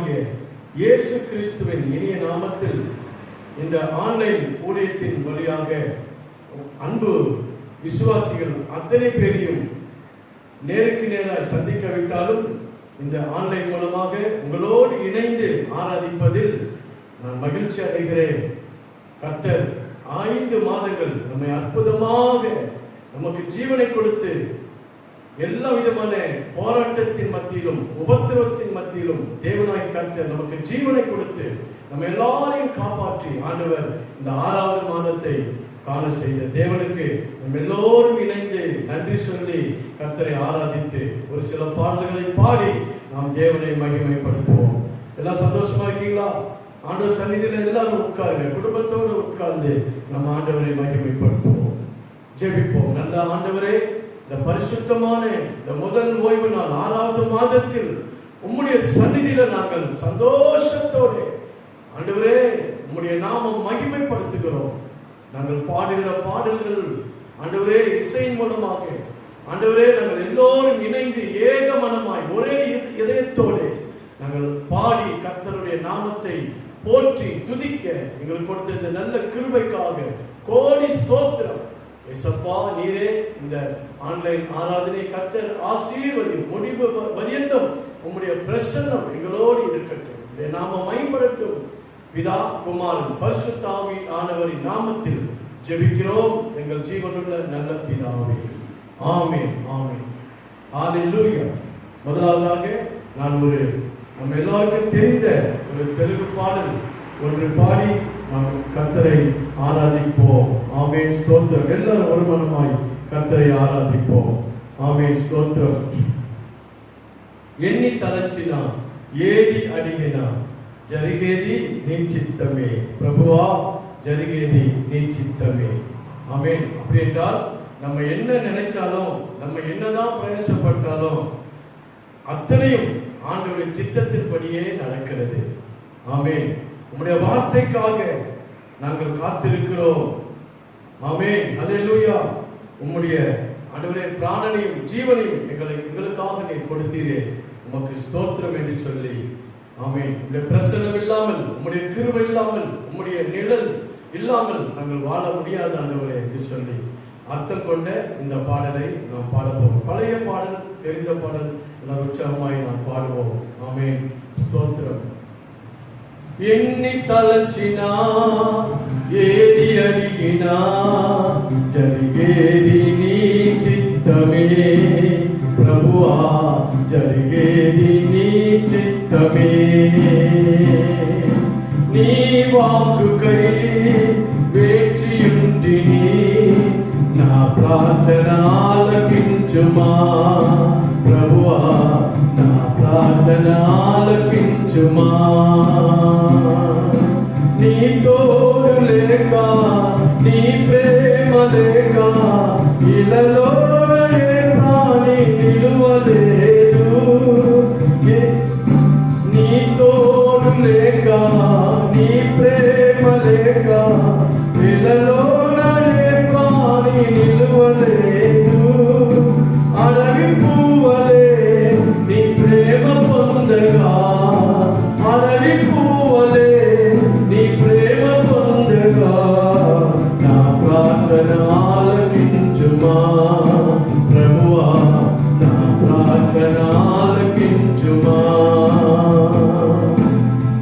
கர்த்தராகிய இயேசு கிறிஸ்துவின் இனிய நாமத்தில் இந்த ஆன்லைன் ஊழியத்தின் வழியாக அன்பு விசுவாசிகள் அத்தனை பேரையும் நேருக்கு நேராக சந்திக்கவிட்டாலும் இந்த ஆன்லைன் மூலமாக உங்களோடு இணைந்து ஆராதிப்பதில் நான் மகிழ்ச்சி அடைகிறேன். கர்த்தர் 5 மாதங்கள் நம்மை அற்புதமாக நமக்கு ஜீவனை கொடுத்து எல்லா விதமான போராட்டத்தின் மத்தியிலும் உபத்திரவத்தின் மத்தியிலும் தேவனாய் கர்த்தர் நமக்கு ஜீவனை கொடுத்து நம்ம எல்லாரையும் காப்பாற்றி ஆண்டவர் இந்த 6வது மாதத்தை காண செய்த தேவனுக்கு நம்ம எல்லோரும் இணைந்து நன்றி சொல்லி கர்த்தரை ஆராதித்து ஒரு சில பாடல்களை பாடி நாம் தேவனை மகிமைப்படுத்துவோம். எல்லாம் சந்தோஷமா இருக்கீங்களா? ஆண்டவர் சந்நிதியில எல்லாரும் உட்காருங்க, குடும்பத்தோடு உட்கார்ந்து நம்ம ஆண்டவரை மகிமைப்படுத்துவோம். ஜெபிப்போம். நல்ல ஆண்டவரே, இந்த பரிசுத்தமான இந்த முதல் ஓய்வு நாள் 6வது மாதத்தில் உம்முடைய சந்நிதியில நாங்கள் சந்தோஷத்தோடு ஆண்டவரே உம்முடைய நாமம் மகிமைப்படுத்துகிறோம். நாங்கள் பாடுகிற பாடல்கள் ஆண்டவரே இசையின் மூலமாக ஆண்டவரே நாங்கள் எல்லோரும் இணைந்து ஏக மனமாய் ஒரே இதயத்தோடு நாங்கள் பாடி கர்த்தருடைய நாமத்தை போற்றி துதிக்க எங்களுக்கு கொடுத்த இந்த நல்ல கிருபைக்காக கோடி ஸ்தோத்திரம். ஏசப்பா, நீரே இந்த ஆன்லைன் ஆராதனை கர்த்தர் ஆசீர்வதியும். முடிவு பரியந்தம் உம்முடைய பிரசன்னம் எங்களோடு இருக்கட்டும். நாம மகிமைப்படட்டும். பிதா குமாரன் பரிசுத்த ஆவி ஆனவரின் நாமத்தில் ஜெபிக்கிறோம் எங்கள் ஜீவனுள்ள நல்ல பிதாவே. ஆமென், ஆமென், ஹல்லேலூயா. முதலாவதாக நான் நம்ம எல்லாருக்கும் தெரிந்த ஒரு தெலுங்கு பாடல் ஒன்று பாடி நாம் கர்த்தரை ஆராதிப்போம். ஆமென், ஸ்தோத்திரம். எல்லாரும் ஒரு மனமாய் கர்த்தரை ஆராதிப்போம். ஆமென், ஸ்தோத்திரம். ఎన్ని తలచినా ఏది అడిగినా జరిగేది నీ చిత్తమే ప్రభువా, జరిగేది నీ చిత్తமே. ஆமென். அப்படி என்றால் நம்ம என்ன நினைச்சாலும் நம்ம என்னதான் பிரயாசப்பட்டாலும் அத்தனையும் ஆண்டவருடைய சித்தத்தின்படியே நடக்கிறது. ஆமென். உம்முடைய வார்த்தைக்காக நாங்கள் காத்திருக்கிறோம். ஆமென், ஹல்லேலூயா. உம்முடைய ஆண்டவரே பிராணனையும் ஜீவனையும் எங்களுக்காக நீர் கொடுத்தீரே, உமக்கு ஸ்தோத்திரம் என்று சொல்லி ஆமென். உம்முடைய பிரசன்னம் இல்லாமல், உம்முடைய கிருபை இல்லாமல், உம்முடைய நிழல் இல்லாமல் நாங்கள் வாழ முடியாது ஆண்டவரே என்று சொல்லி அர்த்தம் கொண்ட இந்த பாடலை நாம் பாடப்போம். பழைய பாடல், தெரிந்த பாடல் எல்லாம் உற்சாகமாய் நாம் பாடுவோம். ஆமென், ஸ்தோத்திரம். ఎన్ని తలచినా ఏది అడిగినా జరిగేది నీ చిత్తమే ప్రభువా, జరిగేది నీ చిత్తమే. నీ వాక్కుకై వేచియుంటిని, నా ప్రార్థన ఆలకించుమా ప్రభువా, నా ప్రార్థన ఆలకించుమా. నీ తోడు లేక, నీ ప్రేమ లేక ఇలలో ఏ ప్రాణి నిలువలేదు. నీ తోడు లేక, నీ ప్రేమ లేక ఇలలో ఏ ప్రాణి నిలువలేదు. అడవి పువ్వలే నీ ప్రేమ పొందగా, అడవి పువ్వలే నీ ప్రేమ పొందగా, నా ప్రార్థన ఆలకించుమా ప్రభువా, నా ప్రార్థన ఆలకించుమా.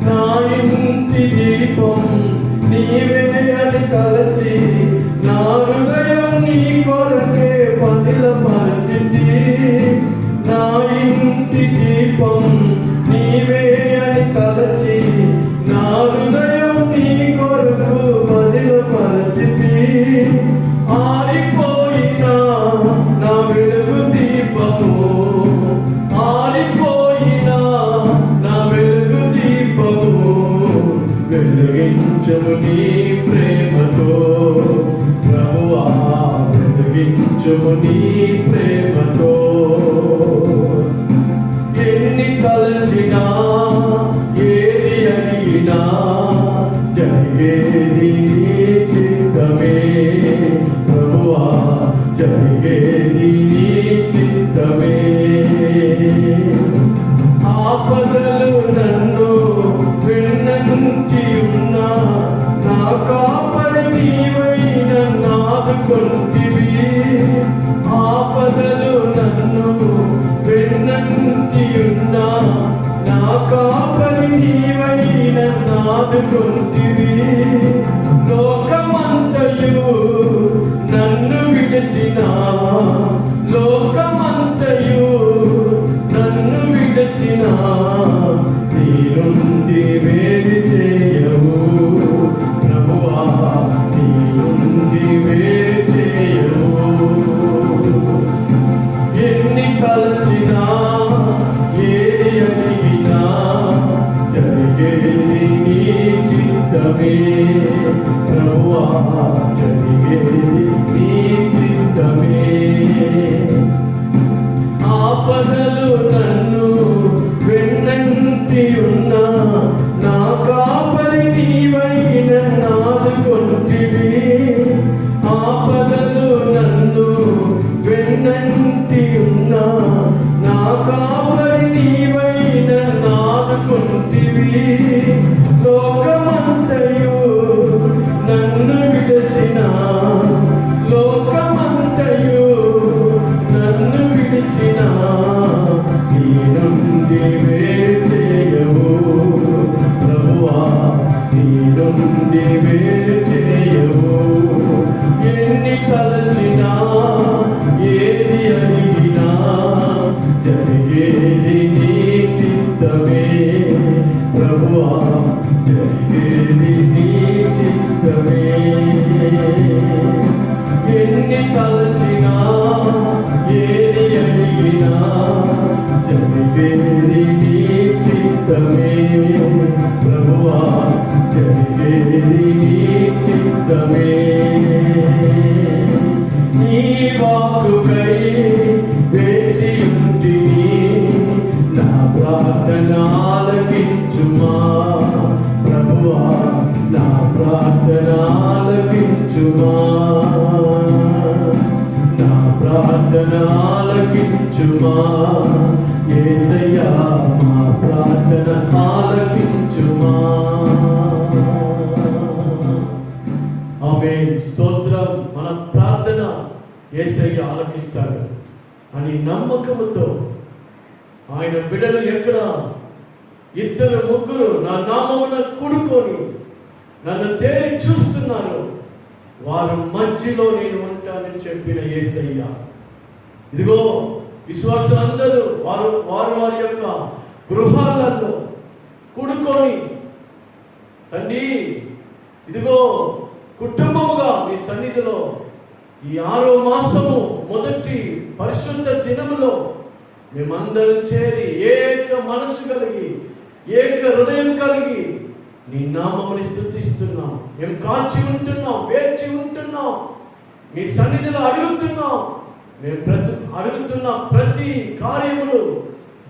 నా ఇంటి దీపం నీవే అని తలచి, నా హృదయం నీ కొరకే పదిలపరచింది. నా ఇంటి దీపం నీవే అని తలచి, నా హృదయం నీ కొరకు పదిలపరచింది. ఆరిపోయినా నా వెలుగు దీపము, ఆరిపోయినా నా వెలుగు దీపము, వెలిగించుము నీ ప్రేమతో ప్రభువా, వెలిగించుము నీ ప్రేమతో. ఎన్ని తలచినా ఏది అడిగినా జరిగేది నీ చిత్తమే ప్రభువా, జరిగేది నీ చిత్తమే. ఆపదలు నన్ను నీవైన నాదుకుంటివి. లోకమంతయు నన్ను విడిచినా, లోకమంతయు నన్ను విడిచినా, నీ నుండి వేరు చేయవు ప్రభువా, నీ నుండి వేరు చేయవు. ఎన్ని తలచినా ఏది అడిగినా జరిగేది నీ చిత్తమే ప్రభువా, జరిగేది నీ చిత్తమే. ఆపదలు నన్ను వెన్నంటి ఉన్నా, నా కాపరి నీవైన నాదుకొంటివి. ఆపదలు నన్ను వెన్నంటి ఉన్నా, నా కాపరి నీవైన నాదుకొంటివి. లోకమంతయు నన్ను విడిచినా, లోకమంతయు నన్ను విడిచినా, నీ నుండి వేరు చేయవు ప్రభువా, నీ నుండి వేరు చేయవు. ఎన్ని తలచినా ఏది అడిగినా జరిగేది నీ చిత్తమే ప్రభువా, జరిగేది నీ చిత్తమే. ఎన్ని తలచినా ఏది అడిగినా జరిగేది నీ చిత్తమే ప్రభువా, జరిగేది నీ చిత్తమే. నీ వాక్కుకై వేచియుంటిని, నా ప్రార్థన ఆలకించుమా ప్రభువా, నా ప్రార్థన ఆలకించుమా, నా ప్రార్థన ఆలకించుమా యేసయ్యా, మా ప్రార్థన ఆలకించుమా. ఆమేన్. స్తోత్రం. మన ప్రార్థన యేసయ్య ఆలకిస్తాడు అని నమ్మకముతో ఆయన బిడ్డలు ఎక్కడ ఇద్దరు ముగ్గురు నా నామమున కూడుకొని నన్ను తేరి చూస్తున్నారు, వారు మధ్యలో నేను ఉంటానని చెప్పిన యేసయ్య. ఇదిగో విశ్వాసులందరూ వారు వారి వారి యొక్క గృహాలలో కూడుకొని, తండ్రి ఇదిగో కుటుంబముగా నీ సన్నిధిలో ఈ 6వ మాసము మొదటి పరిశుద్ధ దినములో మేమందరం చేరి ఏక మనసు కలిగి ఏక హృదయం కలిగి నీ నామముని స్తుతిస్తున్నాం. మేము కాచి ఉంటున్నాం, వేచి ఉంటున్నాం, మీ సన్నిధిలో అడుగుతున్నాం. మేము అడుగుతున్న ప్రతి కార్యములు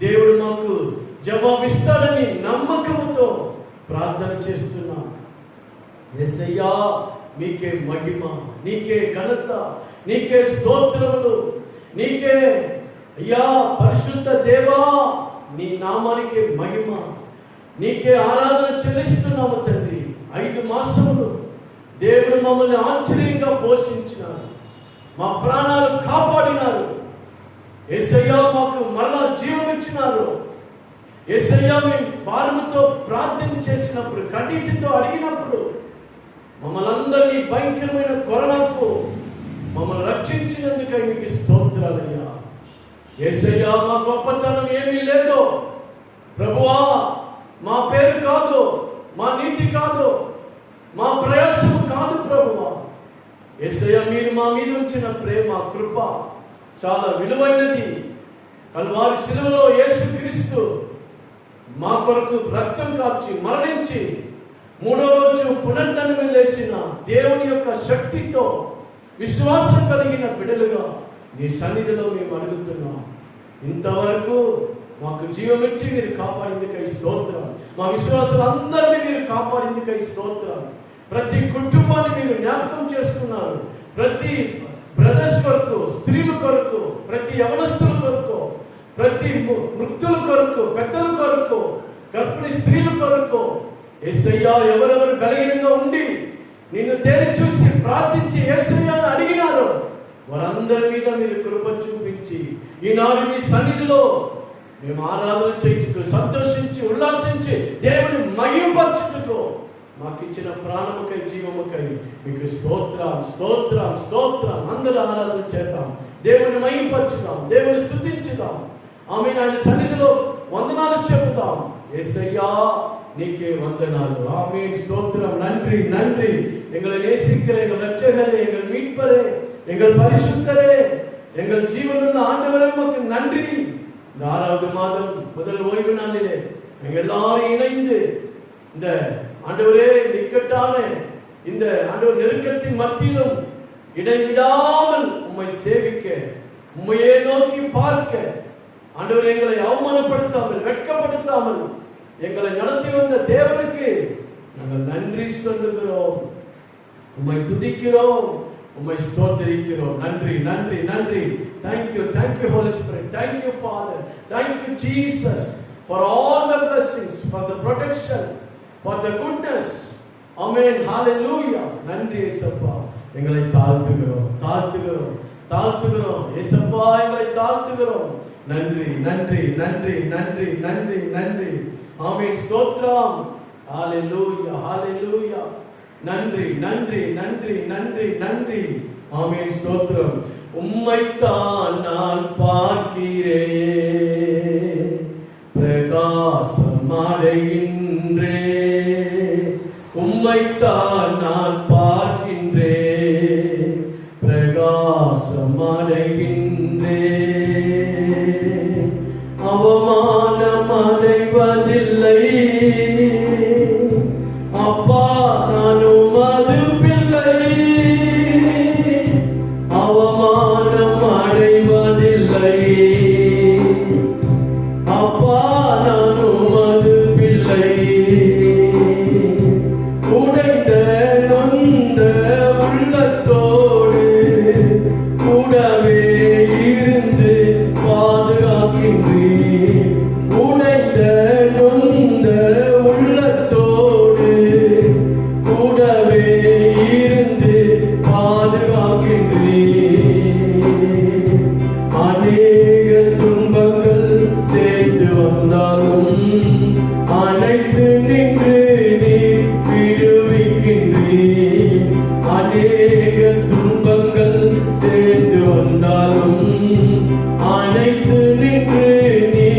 దేవుడు మాకు జవాబిస్తాడని నమ్మకముతో ప్రార్థన చేస్తున్నాం. యేసయ్యా, నీకే మహిమ, నీకే ఘనత, నీకే స్తోత్రములు, నీకే అయ్యా పరిశుద్ధ దేవా, నీ నామానికే మహిమ, నీకే ఆరాధన చెల్లిస్తున్నాము తండ్రి. 5 మాసములు దేవుడు మమ్మల్ని ఆశ్చర్యంగా పోషించినారు, మా ప్రాణాలు కాపాడినారు. యేసయ్యా, మాకు మరలా జీవం ఇచ్చినారు. యేసయ్యా, మేము భారముతో ప్రార్థన చేసినప్పుడు, కన్నీటితో అడిగినప్పుడు మమ్మల్ని అందరినీ భయంకరమైన కొరలకు మమ్మల్ని రక్షించినందుకై మీకు స్తోత్రాలయ్యా. యేసయ్యా, మా గొప్పతనం ఏమీ లేదు ప్రభువా, మా పేరు కాదు, మా నీతి కాదు, మా ప్రయాసం కాదు ప్రభువా. యేసయ్యా, మీరు మా మీద ఉంచిన ప్రేమ, కృప చాలా విలువైనది. కల్వారి శిలువలో యేసుక్రీస్తు మా కొరకు రక్తం కార్చి మరణించి 3వ రోజు పునరుద్ధరణ లేచిన దేవుని యొక్క శక్తితో విశ్వాసం కలిగిన బిడ్డలుగా నీ సన్నిధిలో మేము అడుగుతున్నాం. ఇంతవరకు మాకు జీవమిచ్చి మీరు కాపాడిందికై స్తోత్రం. మా విశ్వాసాలందరినీ మీరు కాపాడిందికై స్తోత్రం. ప్రతి కుటుంబాన్ని మీరు జ్ఞాపకం చేసుకున్నారు. ప్రతి బ్రదర్స్ కొరకు, స్త్రీల కొరకు, ప్రతి యవనస్తుల కొరకు, ప్రతి మృక్తుల కొరకు, పెద్దల కొరకు, గర్భిణీ స్త్రీల కొరకు యేసయ్యా, ఎవరెవరు బలహీనంగా ఉండి నిన్ను తేరి చూసి ప్రార్థించి యేసయ్యాను అడిగినారో వారందరి మీద మీరు కృప చూపించి ఈనాడు మీ సన్నిధిలో మేము ఆరాధన చేయించుకో, సంతోషించి ఉల్లాసించి దేవుని మహిమపరచుటకు మాకు ఇచ్చిన ప్రాణముకై జీవముకై మీకు స్తోత్రం స్తోత్రం స్తోత్రం. అందరూ ఆరాధన చేద్దాం, దేవుని మహిమపరచుదాం, దేవుని స్తుతించుదాం. ఆమేన్. ఆయన సన్నిధిలో వందనాలు చెబుతాం. యేసయ్యా நீக்கே வந்தனாலு. ஆமென். ஸ்தோத்திரம். நன்றி நன்றி. எங்களை நேசிக்கிற எங்கள் இரட்சகரே, எங்கள் மீட்பரே, எங்கள் பரிசுத்தரே, எங்கள் ஜீவனுள்ள ஆண்டவரே, உமக்கு நன்றி. இந்த 6வது மாதம் முதல் ஓய்வு நாளிலே எங்கள் எல்லாரும் இணைந்து இந்த ஆண்டவரே இக்கட்டான இந்த ஆண்டவர் நெருக்கத்தின் மத்தியிலும் இடைவிடாமல் உம்மை சேவிக்க, உம்மையே நோக்கி பார்க்க, ஆண்டவரே எங்களை அவமானப்படுத்தாமல் வெட்கப்படுத்தாமல் எங்களை நடத்தி வந்த தேவனுக்கு நாங்கள் நன்றி சொல்லுகிறோம். உம்மை துதிக்கிறோம், உம்மை ஸ்தோத்திரிக்கிறோம். நன்றி நன்றி நன்றி. Thank you Holy Spirit, thank you Father, thank you Jesus for all the blessings, for the protection, for the goodness. Amen. Hallelujah. நன்றி இயேசுப்பா. எங்களை தாழ்த்துகிறோம் தாழ்த்துகிறோம் தாழ்த்துகிறோம் இயேசுப்பா, எங்களை தாழ்த்துகிறோம். நன்றி நன்றி நன்றி நன்றி நன்றி நன்றி. ஆமென். ஸ்தோத்திரம். ஹalleluya ஹalleluya. நன்றி நன்றி நன்றி நன்றி நன்றி. ஆமென். ஸ்தோத்திரம். உம்மைத்தான் நான் பார்க்கிறேன், பிரகாசம் அடைகின்றேன். உம்மைத்தான் நான் பார்க்கின்றேன், பிரகாசம் அடைகின்றேன். அவமானம் அடைவதில்லை அப்பா, நான் உமது பிள்ளை. அவமானம் அடைவதில்லை அப்பா, நான் உமது பிள்ளை. உடைந்த நொந்த உள்ளத்தோடு கூடவே இருந்து பாதுகாக்கின்றேன். உடைந்த நொந்த உள்ளத்தோடு கூடவே இருந்து பாதுகாக்கின்றேன். அநேக துன்பங்கள் சேர்ந்து வந்தாலும் அனைத்து நின்று நீ விடுவிக்கின்றேன். அநேக துன்பங்கள் சேர்ந்து வந்தாலும் அனைத்து நின்று நீ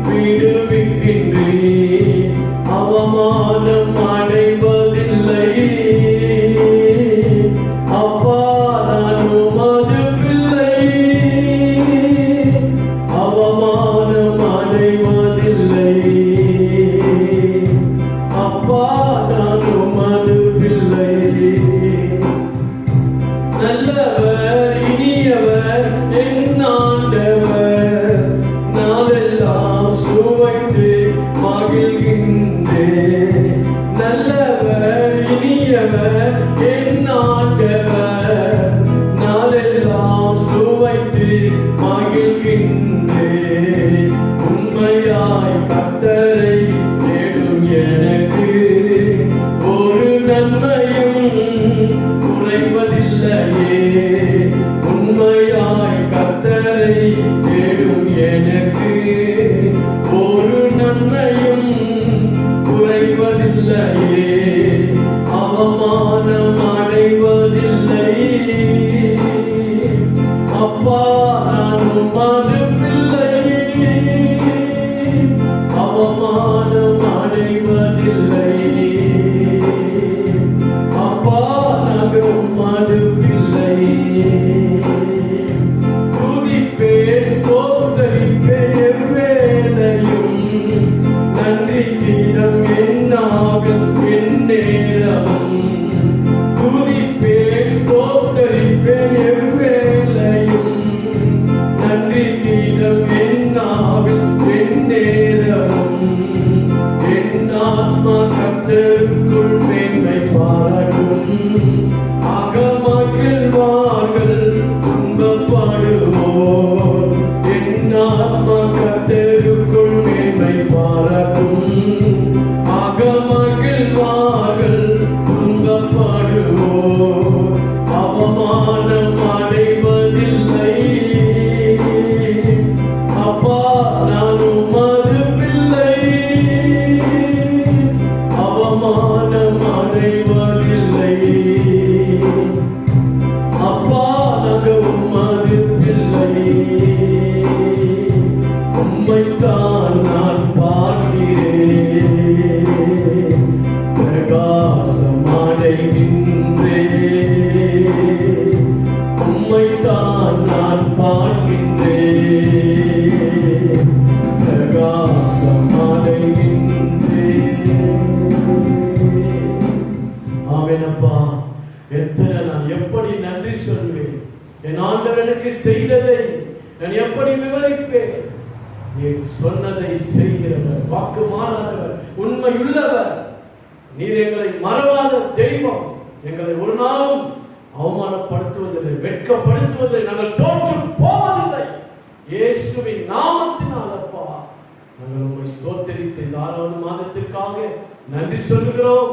விடுவிக்கின்றேன். அவமானம் அடைவதில்லை அப்பா, நான் உமது பிள்ளை. அவமானம் அடைவதில்லை அப்பா, நான் உமது பிள்ளை. நல்லவர் இனியவர் என் ஆண்டவர், நாளெல்லாம் சுவைத்து மகிழ்கின்றேன். நல்லவர் இனியவர் என் ஆண்டவர், நாளெல்லாம் சுவைத்து மகிழ்கின்றேன். உண்மையாய் கர்த்தரை தேடும் எனக்கு ஒரு நன்மையும் குறைவதில்லையே. உண்மையாய் கர்த்தரை தேடும் எனக்கு ஒரு நன்மையும் குறைவதில்லையே. அவமானம் அடைவதில்லை அப்பா, நான் உமது பிள்ளை. அவமானம் அடைவதில்லை அப்பா, நாங்கள் உமது பிள்ளை. துதிப்பேன் ஸ்தோத்தரிப்பேன் எவ்வேளையும், நன்றி கீதம் என்னாகும் எந்நேரமும். துதிப்பேன் ஸ்தோத்தரிப்பேன் எவ்வேளையும், நன்றி கீதம் என்னாகும் எந்நேரமும். என் ஆத்மா கர்த்தருக்குள் மேன்மை பாராட்டும், அகமகிழ்வார்கள் துன்பப்படுவோர். என் ஆத்மா கர்த்தருக்குள் மேன்மை பாராட்டும், அகமகிழ்வார்கள் துன்பப்படுவோர். அவமானம் அடைவதில்லை அப்பா, நான் உமது ஏனப்பா, எத்தனை நான் எப்படி நன்றி சொல்வேன்? என் ஆண்டவர் எனக்கு செய்ததை நான் எப்படி விவரிப்பேன்? நீ சொன்னதை செய்கிறவர், வாக்கு மாறாதவர், உண்மையுள்ளவர். நீர் எங்களை மறவாத தெய்வம். எங்களை ஒரு நாளும் அவமானப்படுத்துவதில்லை, வெட்கப்படுத்துவதில்லை. நாங்கள் தோற்று போவதில்லை. இயேசுவின் நாமத்தினால் அப்பா, நாங்கள் உங்களை ஸ்தோத்திரித்து இந்த 6வது மாதத்திற்காக நன்றி சொல்லுகிறோம்.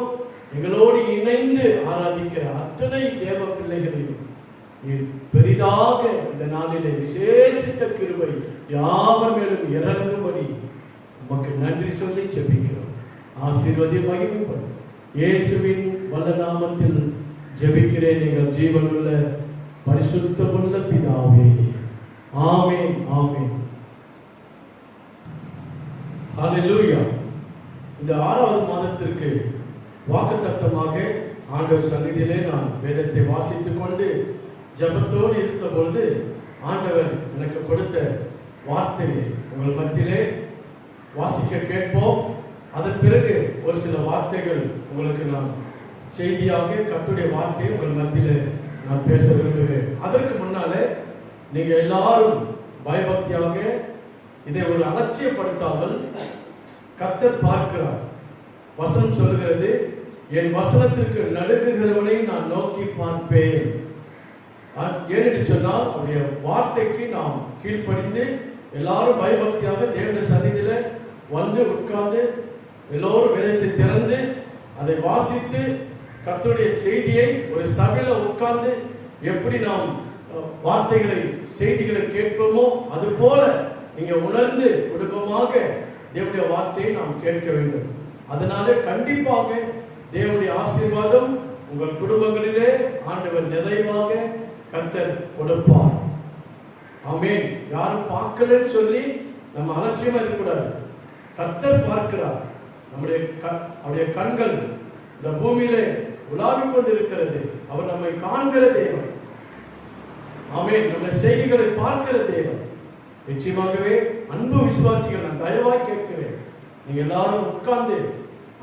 எங்களோடு இணைந்து ஆராதிக்கிற அத்தனை தேவ பிள்ளைகளையும் நீர் பெரிதாக இந்த நாளிலே விசேஷித்த கிருபை யாவர் மேலும் இறங்கும்படி உமக்கு நன்றி சொல்லி ஜெபிக்கிறோம். ஆசீர்வதி மகிமைப்படும் இயேசுவின் வல்ல நாமத்தில் ஜெபிக்கிறேன் எங்கள் ஜீவனுள்ள பரிசுத்தமுள்ள பிதாவே. ஆமென், ஆமென். ஹல்லேலூயா. இந்த 6வது மாதத்திற்கு வாக்குத்தத்தமாக ஆண்டவர் சந்நிதியிலே நான் வேதத்தை வாசித்துக் கொண்டு ஜெபத்தோடு இருந்த பொழுது ஆண்டவர் எனக்கு கொடுத்த வார்த்தையை உங்கள் மத்தியிலே வாசிக்க கேட்போம். அதன் பிறகு ஒரு சில வார்த்தைகள் உங்களுக்கு நான் செய்தியாக கர்த்தருடைய வார்த்தையை உங்கள் மத்தியிலே நான் பேச விரும்புகிறேன். அதற்கு முன்னாலே நீங்க எல்லாரும் பயபக்தியாக இதை ஒரு அலட்சியப்படுத்தாமல் கர்த்தர் பார்க்கிறார். வசனம் சொல்லுகிறது, என் வசனத்திற்கு நடுங்குகிறவனை நான் நோக்கி பார்ப்பேன். ஏனென்று சொன்னால் அவருடைய வார்த்தைக்கு நாம் கீழ்ப்படிந்து எல்லாரும் பயபக்தியாக தேவனுடைய சந்நிதியில வந்து உட்கார்ந்து எல்லோரும் வேதத்தை திறந்து அதை வாசித்து கர்த்தருடைய செய்தியை ஒரு சபையில உட்கார்ந்து எப்படி நாம் வார்த்தைகளை செய்திகளை கேட்போமோ அது போல நீங்க உணர்ந்து குடும்பமாக தேவனுடைய வார்த்தையை நாம் கேட்க வேண்டும். அதனால கண்டிப்பாக தேவனுடைய ஆசீர்வாதம் உங்கள் குடும்பங்களிலே ஆண்டவர் நிறைவாக கர்த்தர் கொடுப்பார். ஆமென். யாரும் பார்க்கலன்னு சொல்லி நம்ம அலட்சியமா இருக்கக்கூடாது. கர்த்தர் பார்க்கிறார். அவருடைய கண்கள் இந்த பூமியிலே உலாவிக் கொண்டிருக்கிறது. அவர் நம்மை காண்கிற தேவன். ஆமென். நம்முடைய செய்திகளை பார்க்கிற தேவன். நிச்சயமாகவே அன்பு விசுவாசிகள், நான் தயவாய் கேட்கிறேன், நீங்க எல்லாரும் உட்கார்ந்து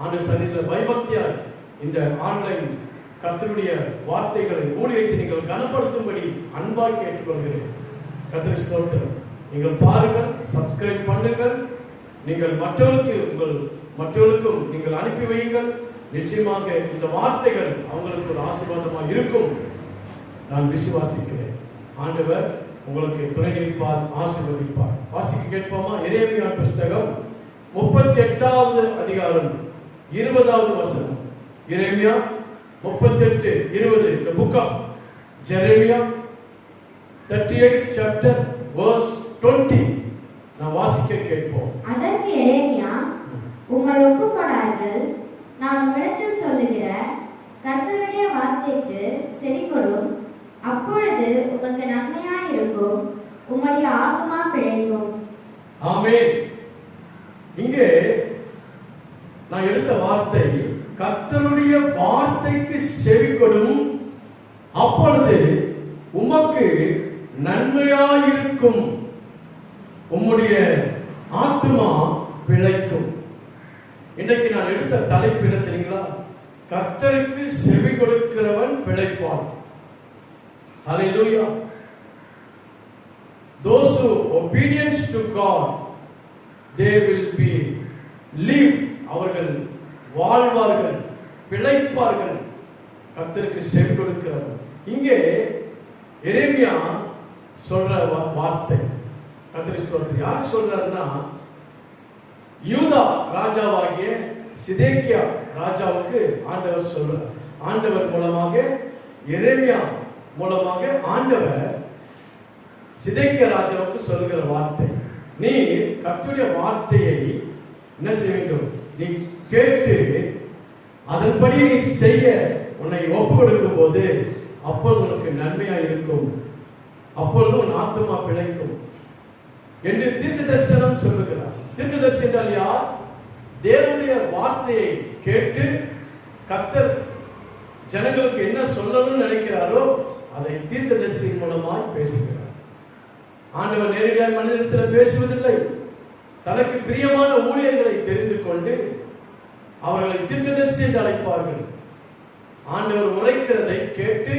ஆண்டவர் சந்நிதியில பயபக்தியாய் இந்த ஆன்லைன் கர்த்தருடைய வார்த்தைகளை ஊழியத்தை நீங்கள் கனப்படுத்தும்படி அன்பாய் கேட்டுக்கொள்கிறேன். கர்த்தர் ஸ்தோத்திரம். நீங்கள் பாருங்கள், சப்ஸ்கிரைப் பண்ணுங்கள். நீங்கள் மற்றவர்களுக்கும் நீங்கள் அனுப்பி வையுங்கள். நிச்சயமாக இந்த வார்த்தைகள் அவங்களுக்கு ஒரு ஆசீர்வாதமாக இருக்கும் நான் விசுவாசிக்கிறேன். ஆண்டவர் உங்களுக்கு துணை நிற்பார், ஆசீர்வதிப்பார். வாசிக்க கேட்போமா? எரேமியா புஸ்தகம் 38வது அதிகாரம் 20வது வசனம். எரேமியா 38:20. The book of Jeremiah 38 chapter verse 20. நான் வாசிக்க கேட்போம். அதற்கு எரேமியா, உம்மை ஒப்புக்கொடார்கள், நான் உம்மிடத்தில் சொல்லுகிற கர்த்தருடைய வார்த்தைக்கு செவிகொடும், அப்பொழுது உமக்கு நன்மையாயிருக்கும், உம்முடைய ஆத்துமா பிழைக்கும். ஆமென். இங்கே நான் எடுத்த வார்த்தை, கர்த்தருடைய வார்த்தைக்கு செவிகொடும், அப்பொழுது உமக்கு நன்மையாயிருக்கும், உம்முடைய ஆத்துமா பிழைக்கும். இன்னைக்கு நான் எடுத்த தலைப்பு என்ன தெரியுங்களா? கர்த்தருக்கு செவி கொடுக்கிறவன் பிழைப்பான். Hallelujah. Those who obedience to God, they will be live. அவர்கள் வாழ்வார்கள், பிழைப்பார்கள். கர்த்தருக்கு செவி கொடுக்கிறவன். இங்கே எரேமியா சொல்ற வார்த்தை கர்த்தர் ஸ்தோத்திரம். யார் சொல்றாருன்னா, யூதா ராஜாவாகிய சிதேக்கியா ராஜாவுக்கு ஆண்டவர் சொல்றார். ஆண்டவர் மூலமாக, எரேமியா மூலமாக ஆண்டவர் சிதேக்கியா ராஜாவுக்கு சொல்லுகிற வார்த்தை, நீ கர்த்தருடைய வார்த்தையை என்ன செய்ய வேண்டும்? நீ கேட்டு அதன்படி நீ செய்ய உன்னை ஒப்பு கொடுக்கும் போது அப்பொழுது உனக்கு நன்மையா இருக்கும், அப்பொழுது உன் ஆத்துமா பிழைக்கும் என்று தீர்க்க தரிசனம் சொல்லுகிறார். தீர்க்க தரிசி என்றால் யார்? தேவனுடைய வார்த்தையை கேட்டு கர்த்தர் ஜனங்களுக்கு என்ன சொல்லணும்னு நினைக்கிறாரோ அதை தீர்க்க தரிசி மூலமாய் பேசுகிறார். ஆண்டவர் நேரடியாக மனிதனிடத்தில் பேசுவதில்லை. தனக்கு பிரியமான ஊழியர்களை தெரிந்து கொண்டு அவர்களை தீர்க்கதரிசி என்று அழைப்பார்கள். ஆண்டவர் உரைக்கிறதை கேட்டு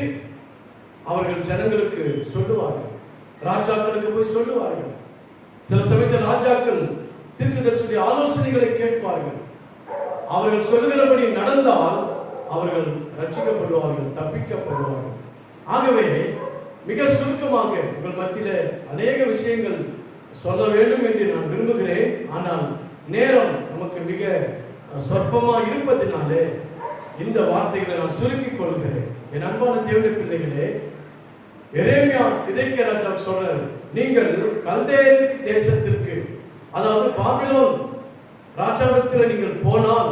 அவர்கள் ஜனங்களுக்கு சொல்லுவார்கள், ராஜாக்களுக்கு போய் சொல்லுவார்கள். சில சமயத்தில் ராஜாக்கள் தீர்க்கதரிசியுடைய ஆலோசனைகளை கேட்பார்கள். அவர்கள் சொல்லுகிறபடி நடந்தால் அவர்கள் ரட்சிக்கப்படுவார்கள், தப்பிக்கப்படுவார்கள். ஆகவே மிக சுருக்கமாக உங்கள் மத்தியில அநேக விஷயங்கள் சொல்ல வேண்டும் என்று நான் விரும்புகிறேன். ஆனால் நேரம் நமக்கு மிக சொற்பமா இருப்பதினாலே இந்த வார்த்தைகளை நான் சுருக்கிக் கொள்கிறேன். என் அன்பான தேவனுடைய பிள்ளைகளே, எரேமியா சிதேக்கியா ராஜா சொல்றாரு, நீங்கள் கல்தேய தேசத்திற்கு, அதாவது பாபிலோன் ராஜாவிடத்தில் நீங்கள் போனால்,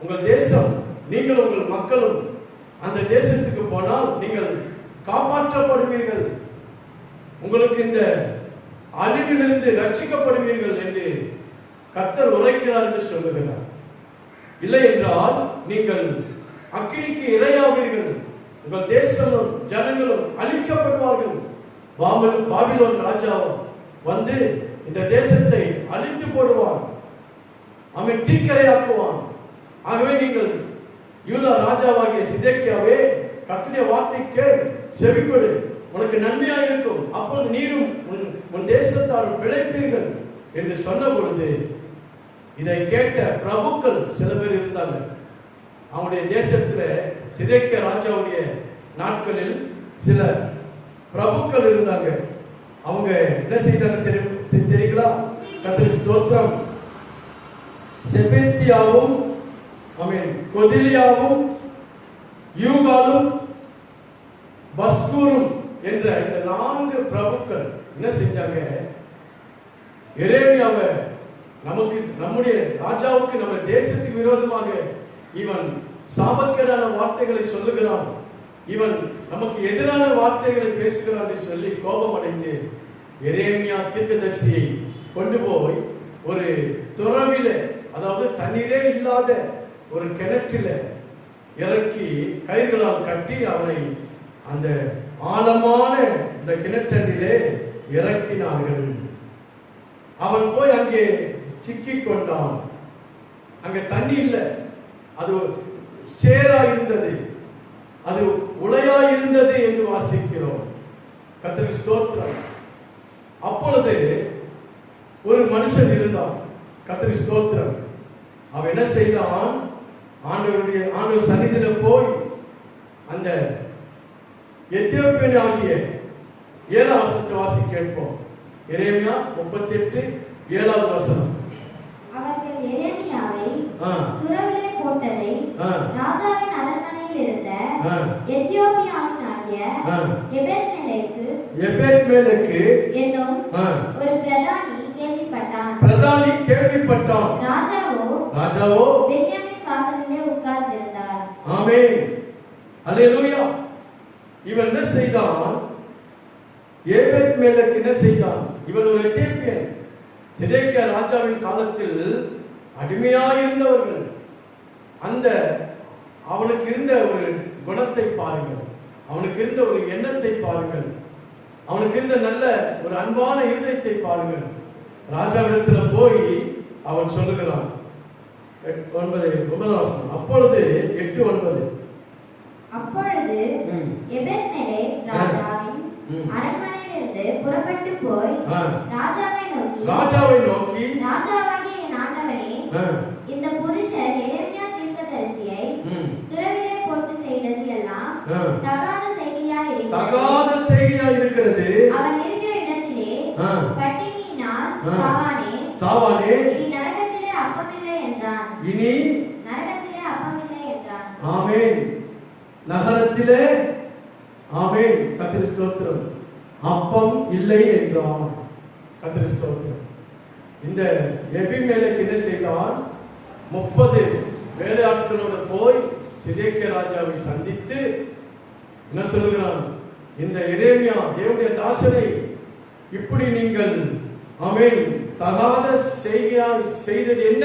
உங்கள் தேசம், நீங்கள் உங்கள் மக்களும் அந்த தேசத்துக்கு போனால் நீங்கள் காப்பாற்றப்படுவீர்கள், உங்களுக்கு இந்த அழிவிலிருந்து ரட்சிக்கப்படுவீர்கள் என்று கர்த்தர் உரைக்கிறார் என்று சொல்லுகிறார். இல்லை என்றால் நீங்கள் அக்கினிக்கு இரையாவீர்கள், உங்கள் தேசமும் ஜனங்களும் அழிக்கப்படுவார்கள். பாபிலோன் ராஜா வந்து இந்த தேசத்தை அழித்து போடுவான், அவன் தீக்கரையாக்குவான். ஆகவே நீங்கள் யூதா ராஜாவாகிய சிதேக்கியாவே, கர்த்தருடைய வார்த்தை கேள், செவிக்கொடு, உனக்கு நன்மையா இருக்கும், அப்பொழுது நீரும் உன் தேசத்தாரும் பிழைப்பீர்கள் என்று சொன்ன பொழுது இதை கேட்ட பிரபுக்கள் சில பேர் இருந்தாங்க. அவனுடைய தேசத்துல சிதேக்கியா ராஜாவுடைய நாட்களில் சில பிரபுக்கள் இருந்தாங்க. அவங்க என்ன செய்தாங்க தெரியுங்களா? கர்த்தருக்கு ஸ்தோத்திரம். செபத்தியாவும் கொதிலியாவும் யூகாலும் பஸ்கூரும் என்ற இந்த 4 பிரபுக்கள் என்ன செஞ்சாங்க? எரேமியாவை நமக்கு, நம்முடைய ராஜாவுக்கு, நம்ம தேசத்துக்கு விரோதமாக இவன் சாபக்கேடான வார்த்தைகளை சொல்லுகிறான், இவன் நமக்கு எதிரான வார்த்தைகளை பேசுகிறான் என்று சொல்லி கோபம் அடைந்து எரேமியா தீர்க்கதரிசியை கொண்டு போய் ஒரு துறவில, அதாவது தண்ணீரே இல்லாத ஒரு கிணற்றில இறக்கி கயிறுகளால் கட்டி அவனை அந்த ஆழமான இந்த கிணற்றிலே இறக்கினார்கள். அவன் போய் அங்கே சிக்கிக் கொண்டான். அங்க தண்ணி இல்லை, அது சேரா இருந்தது, அது உளையா இருந்தது என்று வாசிக்கிறோம். கர்த்தருக்கு ஸ்தோத்திரம். அப்பொழுது ஒரு மனுஷன் இருந்தான். கர்த்தருக்கு ஸ்தோத்திரம். அவன் என்ன செய்தான்? ஆண்டவர் சந்நிதியில போய் அந்த எத்தியோப்பியன் ஆகிய 7 வசனத்தை வாசி கேட்போம். எரேமியா 38:7 வசனம். அவர்கள் எரேமியாவை துறவிலே போட்டதை ராஜாவின் அரண்மனையில் இருந்த எத்தியோப்பியாவின் ஆகிய எபெத்மெலேக்கு என்னும் ஒரு பிரதானி கேள்விப்பட்டான். ராஜாவோ பென்யமீன் வாசலிலே உட்கார்ந்திருந்தார். ஆமென், அல்லேலூயா. இவன் என்ன செய்தான்? எபெத்மெலேக்கு என்ன செய்தான்? இவன் ஒரு எத்தியோப்பியன். சிதேக்கியா ராஜாவின் காலத்தில் அடிமையாயிருந்தவர்கள். அந்த அவனுக்கு இருந்த ஒரு குணத்தை பாருங்கள், அவனுக்கு இருந்த ஒரு எண்ணத்தை பாருங்கள், அவனுக்கு இருந்த நல்ல ஒரு அன்பான இருதயத்தை பாருங்கள். ராஜாவிடத்துல போய் அவன் சொல்லுகிறான். 9 வசனம். அப்பொழுது 8:9. அப்பொழுது எபெத்மெலேக் ராஜாவின் அரண்மனையிலிருந்து புறப்பட்டு போய் ராஜாவை நோக்கி ராஜாவாகிய என் ஆண்டவனே, இந்த புருஷர் எரேமியா தீர்க்கதரிசியை துறவிலே போட்டு செய்தது எல்லாம் தகாத செய்கையா இருக்கிறது. அவன் இருக்கிற இடத்திலே பட்டினியினால் சாவானே. இனி நரகத்திலே அப்பமில்லை என்றான். ஆமென். நகரத்திலே, ஆமென், கர்த்தருக்கு ஸ்தோத்திரம், அப்பம் இல்லை என்றான். கர்த்தருக்கு ஸ்தோத்திரம். இந்த எபிமெலேக் என்ன செய்தான்? 30 வேலையாட்களோடு போய் சிதேக்கியா ராஜாவை சந்தித்து என்ன சொல்லுகிறான்? இந்த எரேமியா தேவனுடைய தாசனை இப்படி நீங்கள், ஆமென், தகாத செய்கையால் செய்தது என்ன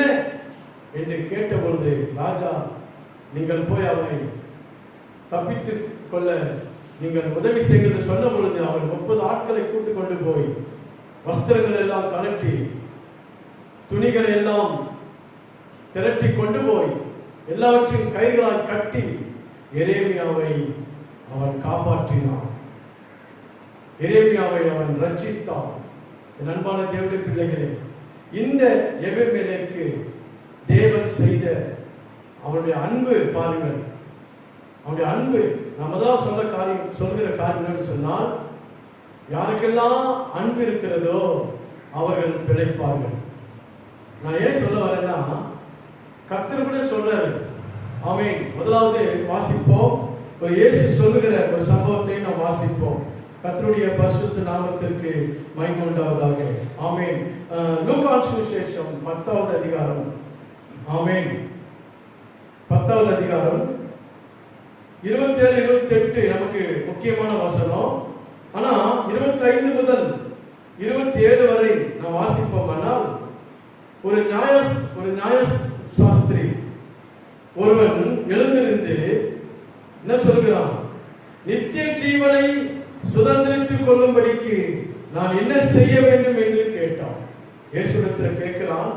என்று கேட்டபொழுது, ராஜா, நீங்கள் போய் அவனை தப்பித்துக் கொள்ள நீங்கள் உதவி செய்கிறது சொன்ன பொழுது அவன் 30 ஆட்களை கூட்டிக் கொண்டு போய் வஸ்திரங்கள் எல்லாம் கலட்டி, துணிகளை எல்லாம் திரட்டி கொண்டு போய் எல்லாவற்றையும் கைகளால் கட்டி எரேமியாவை அவன் காப்பாற்றினான், எரேமியாவை அவன் ரட்சித்தான். என் அன்பான தேவனுடைய பிள்ளைகளே, இந்த எபெமெலேக்கு தேவன் செய்த அவனுடைய அன்பு பாருங்கள். அவனுடைய அன்பு நம்ம தான் சொல்கிற காரியம் சொன்னால், யாருக்கெல்லாம் அன்பு இருக்கிறதோ அவர்கள் பிழைப்பார்கள். நான் ஏன் சொல்ல வரேன்னா, கர்த்தர் கூட சொல்றாரு. ஆமென். முதலாவது வாசிப்போம், ஒரு இயேசு சொல்லுகிற ஒரு சம்பவத்தை நாம் வாசிப்போம். கர்த்தருடைய பரிசுத்த நாமத்திற்கு மகிமை உண்டாவதாக. ஆமென். லூக்கா சுவிசேஷம் 10வது அதிகாரம். ஆமென். 10வது அதிகாரம் 27 28 நமக்கு முக்கியமான வசனம். ஆனா 25 முதல் 27 வரை நாம் வாசிப்போமானால், ஒரு நியாய சாஸ்திரி ஒருவன் எழுந்திருந்து என்ன சொல்கிறான்? நித்திய ஜீவனை சுதந்திரித்துக் கொள்ளும்படிக்கு நான் என்ன செய்ய வேண்டும் என்று கேட்டான். இயேசுவிடத்தில் கேட்கிறான்,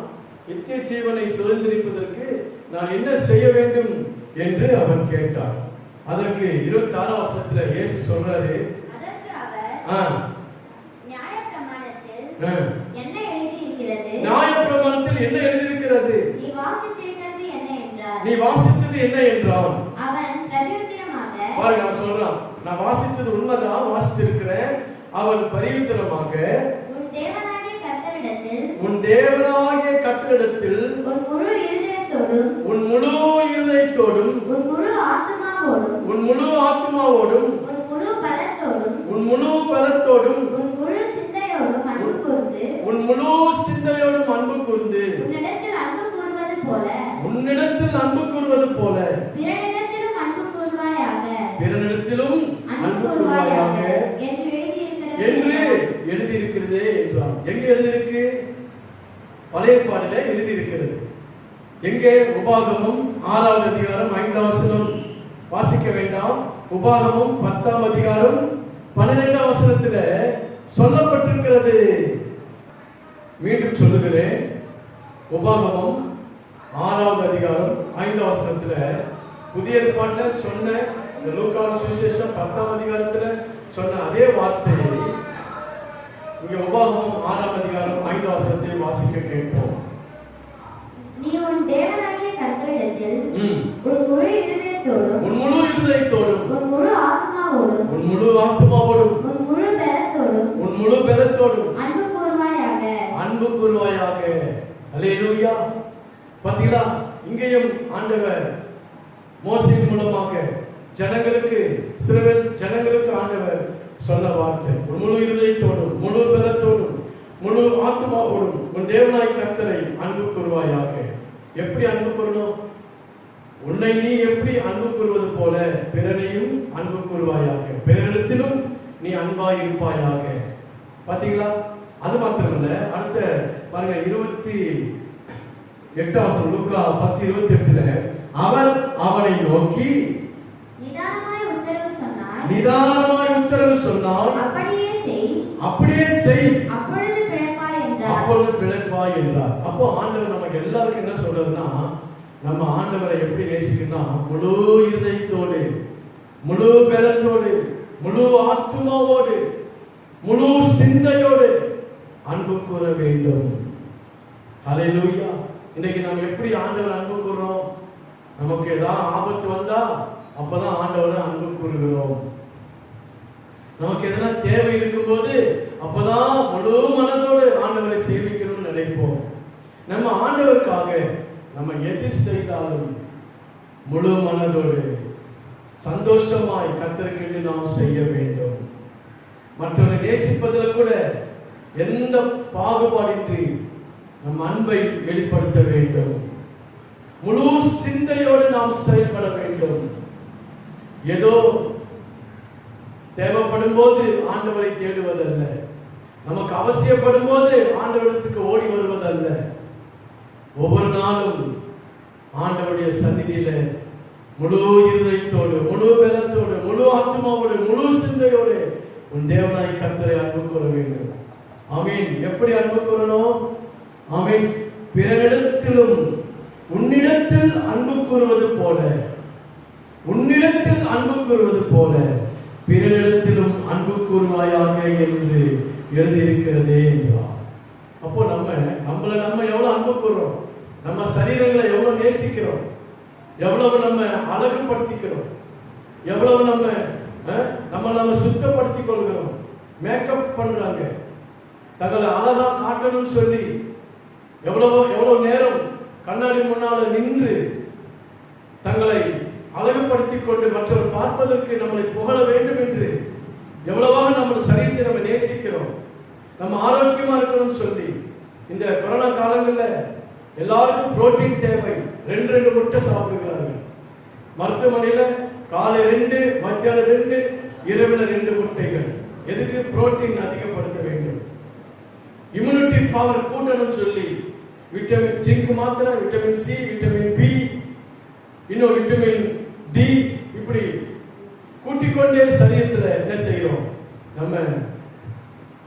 நித்திய ஜீவனை சுதந்திரிப்பதற்கு நான் என்ன செய்ய வேண்டும் என்று அவன் கேட்டான். அதற்கு 26 வசனத்துல இயேசு சொல்றாரு, அதற்கு அவர் நியாயப்பிரமாணத்தில் என்ன எழுதியிருக்கிறது? நியாயப்பிரமாணத்தில் என்ன எழுதியிருக்கிறது? நீ வாசித்திருக்கிறது என்ன என்றார். நீ வாசித்தது என்ன என்றான். அவன் பிரதியுத்தரமாக, பாருங்க, அவன் சொல்றான், நான் வாசித்தது உண்மைதான், வாசித்திருக்கிறேன். அவன் பரியுத்தரமாக, உன் தேவனாகிய கர்த்தரிடத்தில் உன் உன் முழு இருதயத்தோடும் உன் முழு இருதயத்தோடும் உன் முழு ஆத்துமாவோடும் உன் முழு ஆத்துமாவோடும் உன் முழு பலத்தோடும் உன் முழு பலத்தோடும் உன் முழு சிந்தையோடும் அன்பு கூர்ந்து உன் முழு சிந்தையோடும் அன்பு கூர்ந்து உன்னிடத்தில் அன்பு கூர்வது போல உன்னிடத்தில் அன்பு கூர்வது போல பிறனிடத்திலும் அன்பு கூர்வாயாக அன்பு கூர்வாயாக என்று எழுதியிருக்கிறது என்றான். எங்க எழுதியிருக்கு? பழைய ஏற்பாட்டிலே எழுதியிருக்கிறது. எங்கே? உபாகமம் 6வது அதிகாரம் 5வது வசனம். வாசிக்க வேண்டாம். உபாகமம் 10ஆம் அதிகாரம் 12ஆம் வசனத்துல சொல்லப்பட்டிருக்கிறது. மீண்டும் சொல்லுகிறேன். உபாகமம் 6வது அதிகாரம் 5ஆம் வசனத்துல புதிய ஏற்பாட்டுல சொன்ன இந்த லூக்கா சுவிசேஷம் 10ஆம் அதிகாரத்துல சொன்ன அதே வார்த்தையை இங்க உபாகமம் 6ஆம் அதிகாரம் 5ஆம் வசனத்தை வாசிக்க கேட்போம். நீ உன் தேவனாகிய கர்த்தரிடத்தில் உன் முழு இருதயத்தோடும் உன் முழு இருதயத்தோடும் உன் முழு ஆத்துமாவோடும் உன் முழு ஆத்துமாவோடும் உன் முழு பலத்தோடும் உன் முழு பலத்தோடும் அன்பு கூர்வாயாக அன்பு கூர்வாயாக. அல்லேலூயா. பாத்தீங்களா? இங்கேயும் ஆண்டவர் மோசேயின் மூலமாக ஜனங்களுக்கு, இஸ்ரவேல் ஜனங்களுக்கு ஆண்டவர் சொன்ன வார்த்தை, உன் முழு இருதயத்தோடும் முழு பலத்தோடும் முழு ஆத்மாவோடும் உன் தேவனாய் கர்த்தரை அன்பு கூர்வாயாக. எப்படி அன்பு கூறணும்? உன்னை நீ எப்படி அன்பு கூறுவது போல பிறனையும் அன்பு கூர்வாயாக, பிறரிடத்திலும் நீ அன்பாய் இருப்பாயாக. பாத்தீங்களா? அது மாத்திரமல்ல, அடுத்த பாருங்க 28ஆம் வசனம், லூக்கா 10:28ல அவர் அவனை நோக்கி நிதானமாய் உத்தரவு சொன்னார். அப்படியே செய் அப்பொழுது பிழைப்பாய் என்றார். அப்போ ஆண்டவர் நமக்கு எல்லாருக்கும் என்ன சொல்றதுன்னா, நம்ம ஆண்டவரை எப்படி நேசிக்கணும்? முழு இருதயத்தோடு முழு பலத்தோடு முழு ஆத்துமாவோடு முழு சிந்தையோடு அன்பு கூற வேண்டும். ஹல்லேலூயா. இன்னைக்கு நாம் எப்படி ஆண்டவர் அன்பு கூறுறோம்? நமக்கு ஏதாவது ஆபத்து வந்தா அப்பதான் ஆண்டவரை அன்பு கூறுகிறோம். நமக்கு எதனா தேவை இருக்கும்போது அப்பதான் முழு மனதோடு ஆண்டவரை சேவிக்கணும்னு நினைப்போம். நம்ம ஆண்டவருக்காக நம்ம எது செய்தாலும் முழு மனதோடு சந்தோஷமாய் கர்த்தருக்கு நாம் செய்ய வேண்டும். மற்றவரை நேசிப்பதில் கூட எந்த பாகுபாடின்றி நம் அன்பை வெளிப்படுத்த வேண்டும். முழு சிந்தையோடு நாம் செயல்பட வேண்டும். ஏதோ தேவைப்படும் போது ஆண்டவரை தேடுவதல்ல, நமக்கு அவசியப்படும் போது ஆண்டவரத்துக்கு ஓடி வருவதல்ல. ஒவ்வொரு நாளும் ஆண்டவருடைய சந்நிதியில முழு இருதயத்தோடு முழு பலத்தோடு முழு ஆத்மாவோடு முழு சிந்தையோடு உன் தேவனாய் கர்த்தரை அன்பு கூற வேண்டும். ஆமென். எப்படி அன்பு கூறணும்? ஆமென். பிறரிடத்திலும் உன்னிடத்தில் அன்பு கூறுவது போல உன்னிடத்தில் அன்பு கூறுவது போல பிறரிடத்திலும் அன்பு கூறுவாயாக என்று எழுதியிருக்கிறதே என்றார். அப்போ நம்மளை எவ்வளவு அன்பு கூறுறோம், நம்ம சரீரங்களை எவ்வளவு நேசிக்கிறோம், எவ்வளவு நம்ம அழகுபடுத்திக்கிறோம், எவ்வளவு நம்ம சுத்தப்படுத்திக் கொள்கிறோம். மேக்கப் பண்றாங்க, தங்களை அழகா காட்டணும்னு சொல்லி எவ்வளவு நேரம் கண்ணாடி முன்னால நின்று தங்களை அழகுபடுத்திக் கொண்டு மற்றவர் பார்ப்பதற்கு நம்மளை புகழ வேண்டும் என்று எவ்வளவாக நம்ம சரீரத்தை நம்ம நேசிக்கிறோம். நம்ம ஆரோக்கியமா இருக்கணும்னு சொல்லி இந்த கொரோனா காலங்களில் எல்லாருக்கும் புரோட்டீன் தேவை. 2 முட்டை சாப்பிடுகிறார்கள். மருத்துவமனையில காலை 2, மத்தியானம் 2, இரவுல 2 முட்டைகள். எதுக்கு? புரோட்டீன் அதிகப்படுத்த வேண்டும், இம்யூனிட்டி பவர் கூட்டணும்னு சொல்லி விட்டமின் ஜிங்க் மாத்திரை, விட்டமின் சி, விட்டமின் பி, இன்னும் விட்டமின் டி, இப்படி கூட்டிக்கொண்டே சரீரத்தில் என்ன செய்யறோம்? நம்ம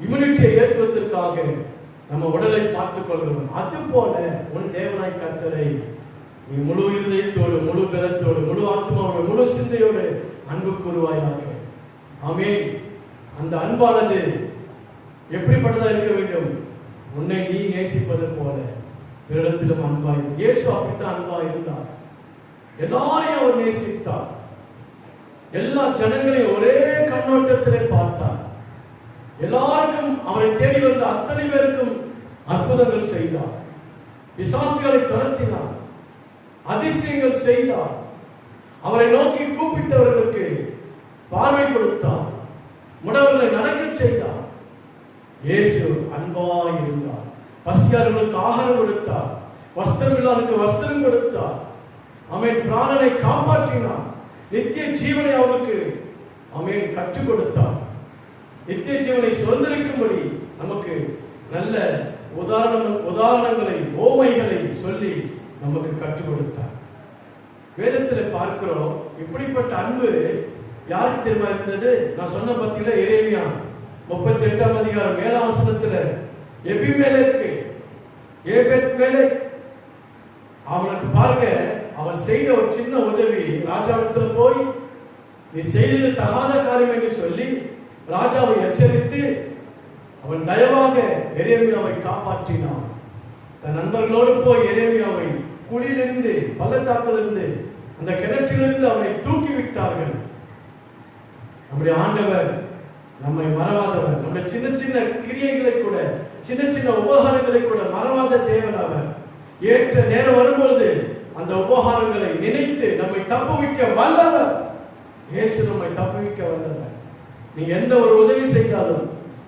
இம்யூனிட்டியை ஏற்றுவதற்காக நம்ம உடலை பார்த்துக் கொள்கிறோம். அது போல உன் தேவனாய் கர்த்தரை நீ முழு இருதயத்தோடு, முழு பலத்தோடு, முழு ஆத்மாவோடு, முழு சிந்தையோடு அன்பு கூறுவாயாக. ஆமென். அந்த அன்பானது எப்படிப்பட்டதா இருக்க வேண்டும்? உன்னை நீ நேசிப்பது போல பிறரிடத்திலும் அன்பாய். இயேசு அப்படித்தான் அன்பாய் இருந்தார். எல்லாரையும் அவர் நேசித்தார். எல்லா ஜனங்களையும் ஒரே கண்ணோட்டத்திலே பார்த்தார். எல்லாருக்கும் அவரை தேடி வந்த அத்தனை பேருக்கும் அற்புதங்கள் செய்தார். பிசாசுகளை துரத்தினார், அதிசயங்கள் செய்தார். அவரை நோக்கி கூப்பிட்டவர்களுக்கு பார்வை கொடுத்தார், முடவர்களை நடக்கச் செய்தார். இயேசு அன்பாய் இருந்தார். பசியாளர்களுக்கு ஆகாரம் கொடுத்தார், வஸ்திரம் இல்லாதவர்களுக்கு வஸ்திரம் கொடுத்தார். அவன் பிராணனை காப்பாற்றினார். நித்திய ஜீவனை அவனுக்கு அவன் கற்றுக் கொடுத்தார். நித்திய ஜீவனை சுதந்திரிக்கும்படி நமக்கு நல்ல உதாரணங்களை, ஓமைகளை சொல்லி நமக்கு கற்றுக் கொடுத்தார். வேதத்தில் பார்க்கிறோம். இப்படிப்பட்ட அன்பு யாருக்கு தெரியுமா இருந்தது? நான் சொன்ன பத்தியில எரேமியா 38ஆம் அதிகாரம் 7ஆம் வசனத்துல எபிமெலேக்கு, ஏபெத்மெலேக், அவனுக்கு பாருங்க, அவன் செய்த ஒரு சின்ன உதவி. ராஜாவிடத்துல போய் நீ செய்தது தகாத காரியம் என்று சொல்லி ராஜாவை எச்சரித்து அவன் தயவாக எரேமியாவை காப்பாற்றினான். தன் நண்பர்களோடு போய் எரேமியாவை குழியிலிருந்து, பள்ளத்தாக்கிலிருந்து, அந்த கிணற்றிலிருந்து அவனை தூக்கி விட்டார்கள். நம்முடைய ஆண்டவர் நம்மை மறவாதவர். நம்முடைய சின்ன சின்ன கிரியைகளை கூட, சின்ன சின்ன உபகாரங்களை கூட மறவாத தேவன் அவர். ஏற்ற நேரம் வரும்பொழுது அந்த உபகாரங்களை நினைத்து நம்மை தப்புவிக்க வல்லவர். இயேசு நம்மை தப்புவிக்க வல்லவர். நீங்க எந்த ஒரு உதவி செய்தாலும்,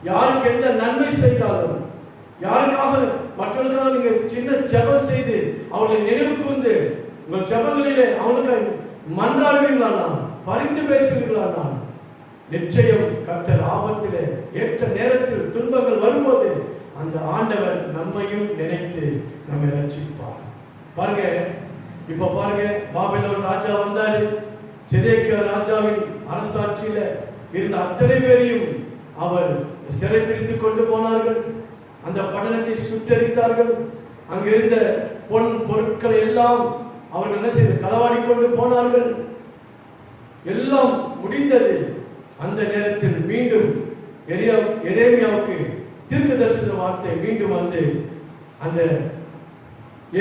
யாருக்கு எந்த நன்மை செய்தாலும், யாருக்காக மற்றவர்களுக்காக நீங்க சின்ன ஜெபம் செய்து அவர்களை நினைவு கூர்ந்து உங்கள் ஜெபங்களிலே அவனுக்காக மன்றாடுவீர்களானால், பரிந்து பேசுவீர்களானால், நிச்சயம் கர்த்தர் ஆபத்திலே ஏற்ற நேரத்தில் துன்பங்கள் வரும்போது அந்த ஆண்டவர் நம்மையும் நினைத்து நம்மை ரட்சிப்பார். பாருங்க, இப்ப பாருங்க, பாபிலோன் ராஜா வந்தாரு. சிதேக்கியா ராஜாவின் அரசாட்சியில இருந்த அத்தனை பேரையும் அவர் சிறைப்பிடித்துக் கொண்டு போனார்கள். அந்த பட்டணத்தை சுட்டரித்தார்கள். அங்க இருந்த பொன் பொருட்களை எல்லாம் அவர்கள் என்ன செய்து களவாடி கொண்டு போனார்கள். எல்லாம் முடிந்தது. அந்த நேரத்தில் மீண்டும் எரேமியாவுக்கு தீர்க்க தரிசன வார்த்தை மீண்டும் வந்து அந்த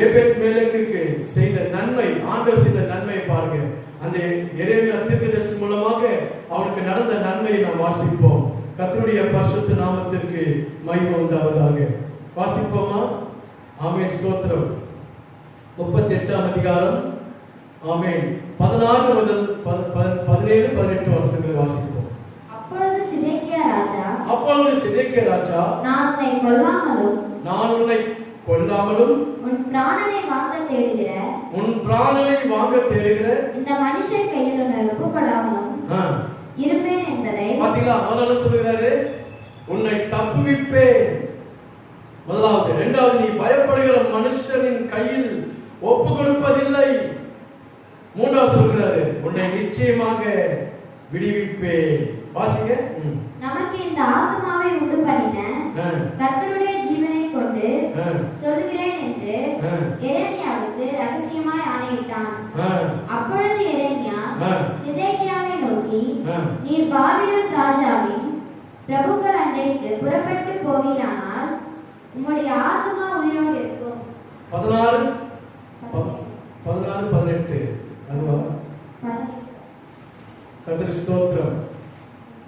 ஏபெத்மெலேக்குக்கு செய்த நன்மை, ஆண்டவர் செய்த நன்மை பாருங்க. அந்த எரேமியா தீர்க்க தரிசனம் மூலமாக அவனுக்கு நடந்த நன்மையை நாம் வாசிப்போம். கர்த்தருடைய பரிசுத்த நாமத்திற்கு மகிமை உண்டாவதாக. வாசிப்போமா? ஆமென், ஸ்தோத்திரம். 38ஆம் அதிகாரம், ஆமென், 16 முதல் 17, 18 வசனங்களை வாசிப்போம். அப்பொழுது சிதேக்கியா ராஜா, நான் உன்னை கொல்லாமலும் உன் பிராணனை வாங்க தேடுகிற இந்த மனுஷன் கையில் உன்னை ஒப்புக்கொடாமலும் இருப்பேன் என்பதை. பாத்தீங்களா? முதல்ல சொல்லுகிறாரு, உன்னை தப்புவிப்பேன். முதலாவது. இரண்டாவது, நீ பயப்படுகிற மனுஷனின் கையில் ஒப்பு கொடுப்பதில்லை. மூன்றாவது சொல்கிறாரு, உன்னை நிச்சயமாக விடுவிப்பேன். வாசிங்க. நமக்கு இந்த ஆத்மாவை உண்டு பண்ணின கர்த்தருடைய ஜீவனை கொண்டு சொல்லுகிறேன் என்று எரேமியாவுக்கு ரகசியமாய் ஆணையிட்டான். அப்பொழுது எரேமியா பாபிலோன் ராஜாவின் பிரபுக்கள் அண்டைக்கு புறப்பட்டு போவீரானால் உம்முடைய ஆத்துமா உயிரோடு இருக்கும். 16-18 அதுவா? கர்த்தருக்கு ஸ்தோத்திரம்.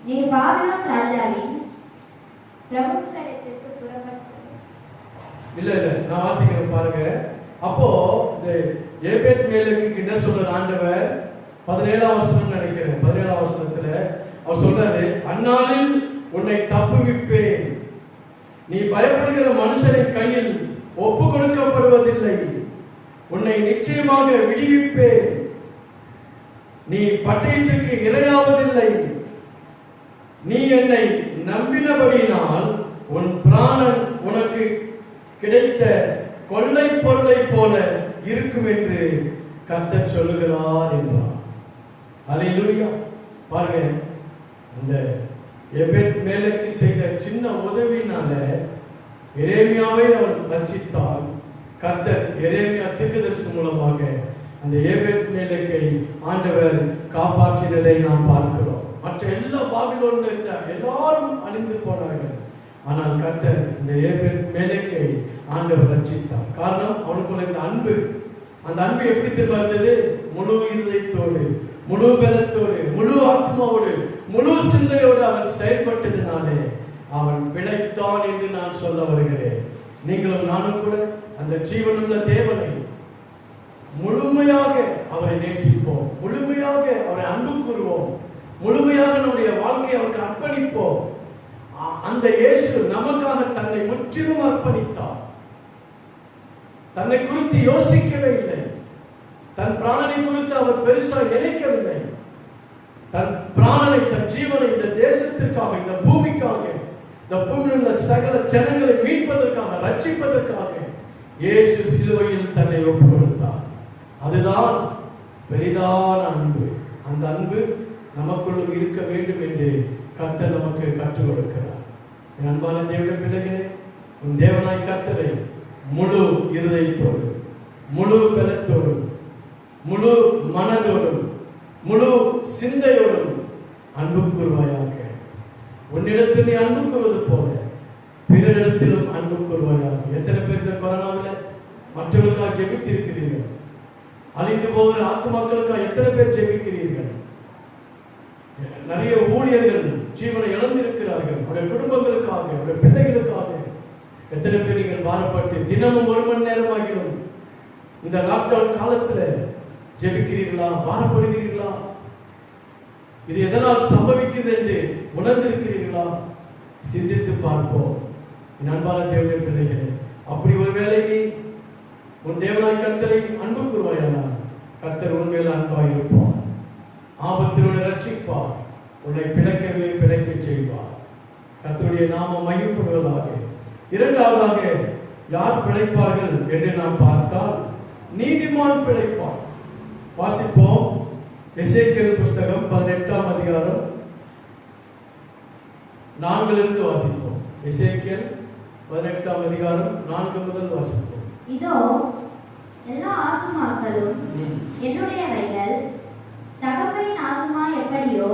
நீ பாபிலோன் ராஜாவின் பிரபுக்களிடத்திற்கு புறப்பட்டு இல்ல நான் வாசிக்கிறேன் பாருங்க. அப்போ இந்த ஏபேத் மேலக்கு என்ன சொல்ற ஆண்டவர் 17ஆம் வசனம் நினைக்கிறேன். 17ஆம் வசனத்துல அவர் சொல்றாரு, அந்நாளில் உன்னை தப்புவிப்பேன், நீ பயப்படுகிற மனுஷனின் கையில் ஒப்பு கொடுக்கப்படுவதில்லை, உன்னை நிச்சயமாக விடுவிப்பேன், நீ பட்டயத்துக்கு இரையாவதில்லை, நீ என்னை நம்பினபடியினால் உன் பிராணன் உனக்கு கிடைத்த கொள்ளை பொருளை போல இருக்கும் என்று கர்த்தர் சொல்லுகிறார் என்றார். அல்லேலூயா. பாருங்க, அந்த எபேத் மேலக்கு செய்த சின்ன உதவினால எரேமியாவை அவர் ரட்சித்தார். கர்த்தர் எரேமியா தீர்க்கதரிசி மூலமாக அந்த ஏபேத் மேலக்கை ஆண்டவர் காப்பாற்றினதை நாம் பார்க்கிறோம். மற்ற எல்லா பாபிலோன்ல இருந்த எல்லாரும் அழிந்து போனார்கள். ஆனால் கர்த்தர் இந்த ஏபேத் மேலக்கை ஆண்டவர் ரட்சித்தார். காரணம், அவனுக்குள்ள இந்த அன்பு. அந்த அன்பு எப்படி திரும்ப இருந்தது? முழு இதயத்தோடு, முழு பலத்தோடு, முழு ஆத்மாவோடு, முழு சிந்தையோடு அவன் செயல்பட்டதினாலே அவன் பிழைத்தான் என்று நான் சொல்ல வருகிறேன். நீங்களும் நானும் கூட அந்த ஜீவனுள்ள தேவனை முழுமையாக அவரை நேசிப்போம், முழுமையாக அவரை அன்பு கூறுவோம், முழுமையாக நம்முடைய வாழ்க்கையை அவருக்கு அர்ப்பணிப்போம். அந்த இயேசு நமக்காக தன்னை முற்றிலும் அர்ப்பணித்தார். தன்னை குறித்து யோசிக்கவே இல்லை. தன் பிராணனை குறித்து அவர் பெருசாக நினைக்கவில்லை. தன் பிராணனை, தன் ஜீவனை இந்த தேசத்திற்காக, இந்த பூமிக்காக, இந்த பூமியில் உள்ள சகல ஜனங்களை மீட்பதற்காக, ரட்சிப்பதற்காக இயேசு சிலுவையில் தன்னை ஒப்பு கொடுத்தார். அதுதான் பெரிதான அன்பு. அந்த அன்பு நமக்குள்ளும் இருக்க வேண்டும் என்று கர்த்தர் நமக்கு கற்றுக் கொடுக்கிறார். என் அன்பான தேவனுடைய பிள்ளைகளே, உன் தேவனாய் கர்த்தரை முழு இருதயத்தோடு, முழு பலத்தோடு, முழு மனதோடும், முழு சிந்தையோடும் அன்பு கூறுவாயாக. உன்னிடத்தில் நீ அன்பு கூறுவது போல பிறரிடத்திலும் அன்பு கூறுவாயாக. எத்தனை பேர் இந்த கொரோனாவில் மற்றவர்களுக்காக ஜெபித்திருக்கிறீர்கள்? அழிந்து போகிற ஆத்துமாக்களுக்காக எத்தனை பேர் ஜெபிக்கிறீர்கள்? நிறைய ஊழியர்கள் ஜீவனை இழந்திருக்கிறார்கள். அவருடைய குடும்பங்களுக்காக, அவருடைய பிள்ளைகளுக்காக எத்தனை பேர் நீங்கள் பாரப்பட்டு தினமும் 1 மணி நேரமாகிலும் இந்த லாக்டவுன் காலத்தில் ஜெபிக்கிறீர்களா? பாரப்படுகிறீர்களா? இது எதனால் சம்பவிக்கிறது என்று உணர்ந்திருக்கிறீர்களா? சிந்தித்து பார்ப்போம். என் அன்பான தேவனுடைய பிள்ளைகளே, அப்படி ஒரு வேளைக்கு உன் தேவனாய் கர்த்தரை அன்பு கூறுவாயானால் கர்த்தர் உண்மையில் அன்பாய் இருப்பார். ஆபத்தினோடு ரட்சிப்பார். உன்னை பிழைக்கவே பிழைக்க செய்வார். கர்த்தருடைய நாமம் மகிமைப்படுவதாக. இரண்டாவதாக யார் பிழைப்பார்கள் என்று நாம் பார்த்தால் நீதிமான் பிழைப்பான். வாசிப்போம். எசேக்கியேல் புஸ்தகம் 18ஆம் அதிகாரம் 4 வாசிப்போம். எசேக்கியேல் 18ஆம் அதிகாரம் 4 முதல் வாசிப்போம். இதோ எல்லா ஆத்துமாக்களும் என்னுடையவைகள், தகப்பனின் ஆத்துமா எப்படியோ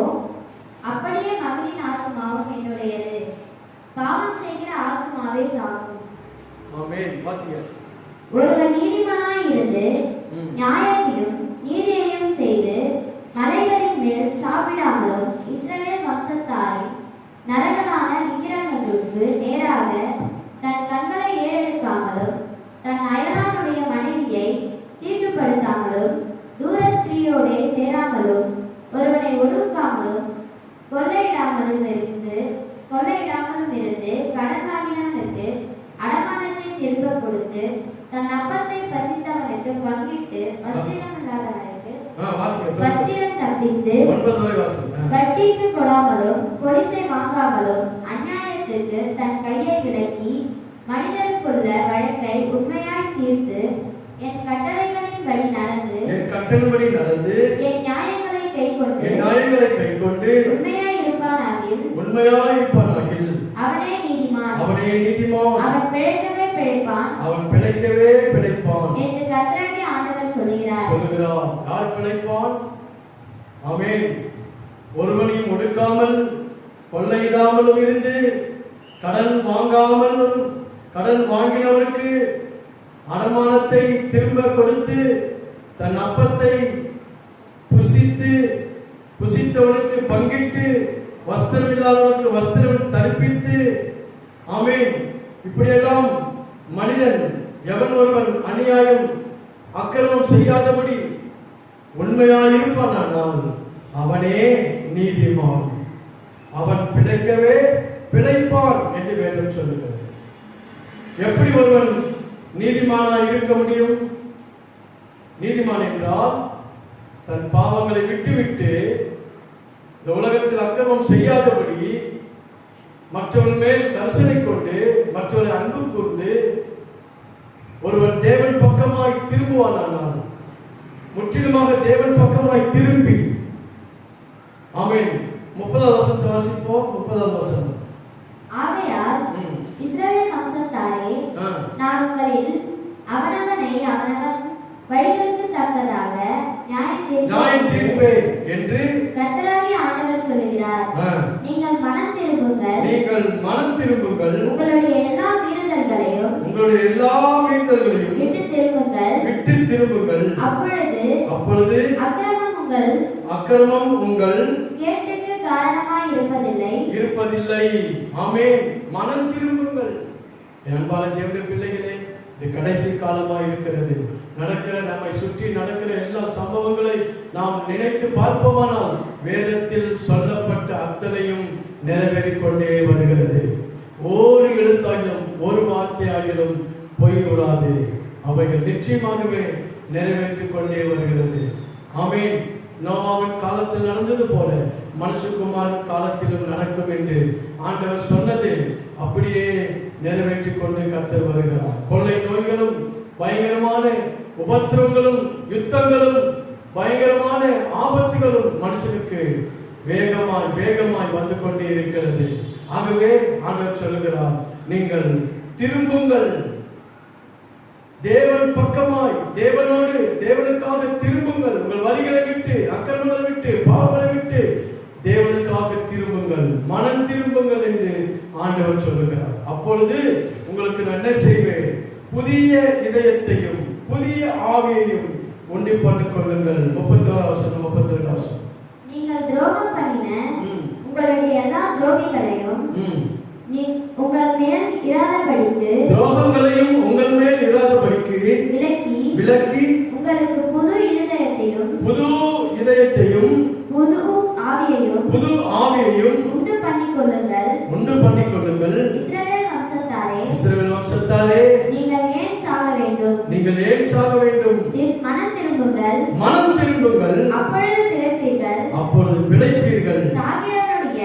அப்படியே மகனின் ஆத்துமாவும் என்னுடையது. பாவம் செய்கிற ஆத்துமாவே சாகும். ஆமென். வாசிங்க. ஒருவன் நீதிமானாய் இருந்து நியாயத்தையும் நீதியையும் செய்து மலைகளின் மேல் சாப்பிடாமலும் இஸ்ரவேல் வம்சத்தாரின் நரகலான விக்கிரகங்களுக்கு நேராக தன் கண்களை ஏறெடுக்காமலும் தன் அயலானுடைய மனைவியை தீட்டுப்படுத்தாமலும் தூர ஸ்திரீயோடே சேராமலும் ஒருவனை ஒடுக்காமலும் கொள்ளையிடாமலும் இருந்து கடன் வாங்கினவனுக்கு அடமானத்தை திரும்ப கொடுத்து தன் அப்பத்தை பசித்தவனுக்கு பங்கிட்டு வஸ்திரம் இல்லாதவனுக்கு வஸ்திரம் தப்பித்து வட்டிக்கு கொடாமலும் பொலிசை வாங்காமலும் அநியாயத்திற்கு தன் கையை விலக்கி மனிதருக்குள்ள வழக்கை உண்மையாய் தீர்த்து என் கட்டளைகளின்படி நடந்து என் நியாயங்களை கைக்கொண்டு உண்மையாய் இருப்பானாகில் அவனே நீதிமான். அவன் பிழைக்கவே பிழைப்பான் என்று கர்த்தராகிய ஆண்டவர் சொல்கிறார். யார் பிழைப்பான்? ஆமென். ஒருவனையும் ஒடுக்காமல் கொள்ளையிடாமலும் இருந்து கடன் வாங்கினவனுக்கு அடமானத்தை திரும்ப கொடுத்து தன் அப்பத்தை புசித்தவனுக்கு பங்கிட்டு வஸ்திரம் இல்லாதவனுக்கு வஸ்திரம் தரிப்பித்து, ஆமென். இப்படியெல்லாம் மனிதன் எவன் ஒருவன் அநியாயம் அக்கிரமம் செய்யாதபடி உண்மையாயிருப்பான், அவனே நீதிமான், அவன் பிழைக்கவே பிழைப்பான் என்று வேதம் சொல்லுகிறது. எப்படி ஒருவன் நீதிமானாய் இருக்க முடியும்? நீதிமான் என்றால் தன் பாவங்களை விட்டுவிட்டு இந்த உலகத்தில் அக்கிரமம் செய்யாதபடி மற்றவர்கள் மேல் கரிசனை கொண்டு மற்றவர்களை அன்பு கூர்ந்து ஒருவன் தேவன் பக்கமாய் திரும்புவான், முற்றிலுமாக தேவன் பக்கமாய் திரும்பி, ஆமென். 30வது வசனத்தை வாசிப்போம். 30வது வசனம். ஆகையால் இஸ்ரவேல் வம்சத்தாரே, நான் உங்களில் அவனவனை அவனவன் வழிகளுக்கு தக்கதாக நியாயம் தீர்ப்பேன் என்று கர்த்தராகிய ஆண்டவர் சொல்கிறார். நீங்கள் மனம் திரும்புங்கள், உங்களுடைய எல்லா மீறுதல்களையும் விட்டு திரும்புங்கள். அப்பொழுது அக்கிரமம் உங்கள் கேட்டுக்கு காரணமாய் இருப்பதில்லை. ஆமென். மனம் திரும்புங்கள். அன்பான தேவனுடைய பிள்ளைகளே, இது கடைசி காலமாக இருக்கிறது. நம்மை சுற்றி நடக்கிற எல்லா சம்பவங்களை நாம் நினைத்து பார்ப்போமானால் வேதத்தில் சொல்லப்பட்ட அத்தனையும் நிறைவேறிக் கொண்டே வருகிறது. ஒரு எழுத்தாகிலும் ஒரு வார்த்தையாகிலும் பொய் விடாது. அவைகள் நிச்சயமாகவே நிறைவேற்றிக் கொண்டே வருகிறது. ஆமென். நோவாவின் காலத்தில் நடந்தது போல மனுஷகுமாரின் காலத்திலும் நடக்கும் என்று ஆண்டவர் சொன்னது அப்படியே நிறைவேற்றிக் கொண்டு கர்த்தர் வருகிறார். கொள்ளை நோய்களும் பயங்கரமான உபத்திரங்களும் யுத்தங்களும் பயங்கரமான ஆபத்துகளும் மனுஷனுக்கு வேகமாய் வந்து கொண்டே இருக்கிறது. ஆகவே ஆண்டவர் சொல்லுகிறார், நீங்கள் திரும்புங்கள், தேவன் பக்கமாய் தேவனுக்காக திரும்புங்கள். உங்கள் வழிகளை விட்டு, அக்கிரமங்களை விட்டு, பாவங்களை விட்டு தேவனுக்காக திரும்புங்கள், மனம் திரும்புங்கள் என்று ஆண்டவர் சொல்லுகிறார். அப்பொழுது உங்களுக்கு நான் என்ன செய்வேன்? புதிய இதயத்தையும் புதிய ஆவியையும் உண்டு பண்ணிக் கொள்ளுங்கள். 31 வசனம் 32 வசனம். நீங்கள் துரோகம் பண்ணின உங்களுடைய எல்லா துரோகிகளையும் உங்கள் மேல் இராதபடிக்கு விலக்கி உங்களுக்கு புது இதயத்தையும் புது ஆவியையும் உண்டு பண்ணிக் கொள்ளுங்கள். இஸ்ரவேல் வம்சத்தாரே, நீங்கள் ஏன் சாக வேண்டும்? மனம் திரும்புங்கள், அப்பொழுது பிழைப்பீர்கள். சாகிறவனுடைய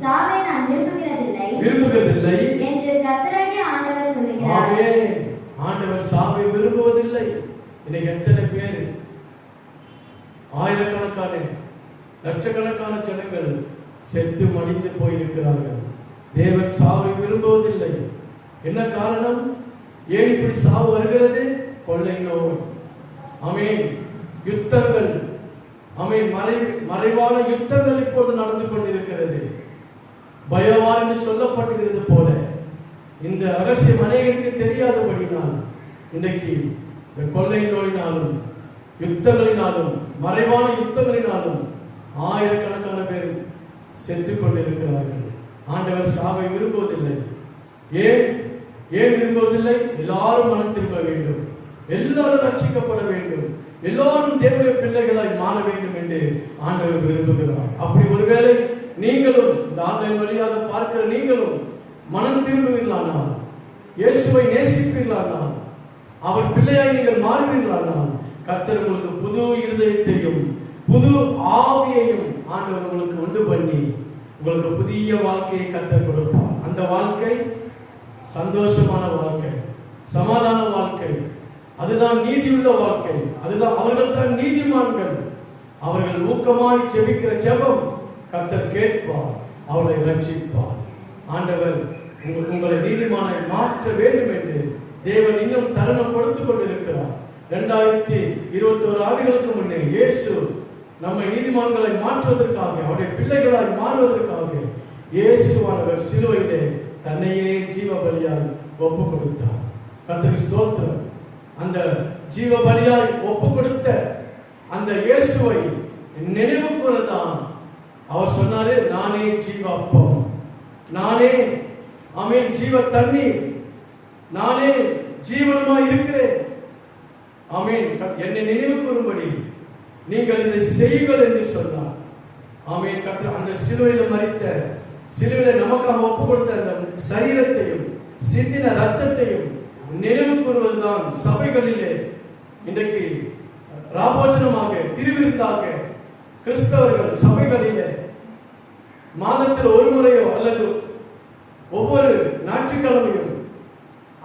சாவை நான் விரும்புகிறதில்லை என்று கர்த்தராகிய ஆண்டவர் சொல்கிறார். ஆண்டவர் சாவை விரும்புவதில்லை. இன்னைக்கு எத்தனை பேர், ஆயிரக்கணக்கான லட்சக்கணக்கான ஜனங்கள் செத்து மடிந்து போயிருக்கிறார்கள். தேவன் சாவை விரும்புவதில்லை. என்ன காரணம்? ஏன் இப்படி சாவு வருகிறது? கொள்ளை நோய், ஆமென், யுத்தங்கள், ஆமென், மறைவான யுத்தங்கள் இப்போது நடந்து கொண்டிருக்கிறது. பயவார் என்று சொல்லப்படுகிறது போல இந்த ரகசியம் அநேகருக்கு தெரியாதபடினால் இன்றைக்கு இந்த கொள்ளை நோயினாலும் யுத்தங்களினாலும் மறைவான யுத்தங்களினாலும் ஆயிரக்கணக்கான பேர் செத்து கொண்டிருக்கிறார்கள். ஆண்டவர் சாவை விரும்புவதில்லை. ஏன் விரும்புவதில்லை? எல்லாரும் மனம் திரும்ப வேண்டும், எல்லாரும் ரட்சிக்கப்பட வேண்டும், எல்லாரும் தேவனுடைய பிள்ளைகளாய் மாற வேண்டும் என்று ஆண்டவர் விரும்புகிறார். அப்படி ஒருவேளை நீங்களும் இந்த ஆன்லைன் வழியாக பார்க்கிற நீங்களும் மனம் திரும்புவீர்களானால், இயேசுவை நேசிப்பீர்களானால், அவர் பிள்ளையாய் நீங்கள் மாறுவீர்களானால், கர்த்தர் உங்களுக்கு புது இருதயத்தையும் புது ஆவியையும் ஆண்டவர் உங்களுக்கு உண்டு பண்ணி உங்களுக்கு புதிய வாழ்க்கையை கர்த்தர் கொடுப்பார். அந்த வாழ்க்கை சந்தோஷமான வாழ்க்கை, சமாதான வாழ்க்கை, அதுதான் நீதியுள்ள வாழ்க்கை, அதுதான் அவர்கள் தான் நீதிமான்கள். அவர்கள் ஊக்கமாய் ஜெபிக்கிற ஜெபம் கர்த்தர் கேட்பார், அவளை ரட்சிப்பார். ஆண்டவர் உங்களை நீதிமானாய் மாற்ற வேண்டும் என்று தேவன் இன்னும் தருணம் கொடுத்து கொண்டிருக்கிறார். 2021 ஆண்டுகளுக்கு முன்னே இயேசு நம்மை நீதிமான்களை மாற்றுவதற்காக, அவருடைய பிள்ளைகளாய் மாறுவதற்காக இயேசுவானவர் சிலுவையிலே தன்னையே ஜீவ பலியாய் ஒப்பு கொடுத்தார். கர்த்தருக்கு ஸ்தோத்திரம். அந்த ஜீவ பலியாய் ஒப்பு கொடுத்த அந்த இயேசுவை நினைவு கூறதான் அவர் சொன்னாரு, நானே ஜீவ அப்பம், நானே ஆமென் ஜீவ தண்ணீர், நானே ஜீவனமாய் இருக்கிறேன். ஆமென். என்னை நினைவு கூறும்படி நீங்கள் இதை செய்யுங்கள் என்று சொன்னார். ஆமென். கர்த்தர் அந்த சிலுவையில மரித்த, சிலுவையில நமக்காக ஒப்பு கொடுத்த அந்த சரீரத்தையும் சிந்தின ரத்தத்தையும் நினைவு கூறுவதுதான் சபைகளிலே இன்றைக்கு ராபோஜனமாக, திருவிருந்தாக கிறிஸ்தவர்கள் சபைகளிலே மாதத்தில் ஒரு முறையோ அல்லது ஒவ்வொரு ஞாயிற்றுக்கிழமையும்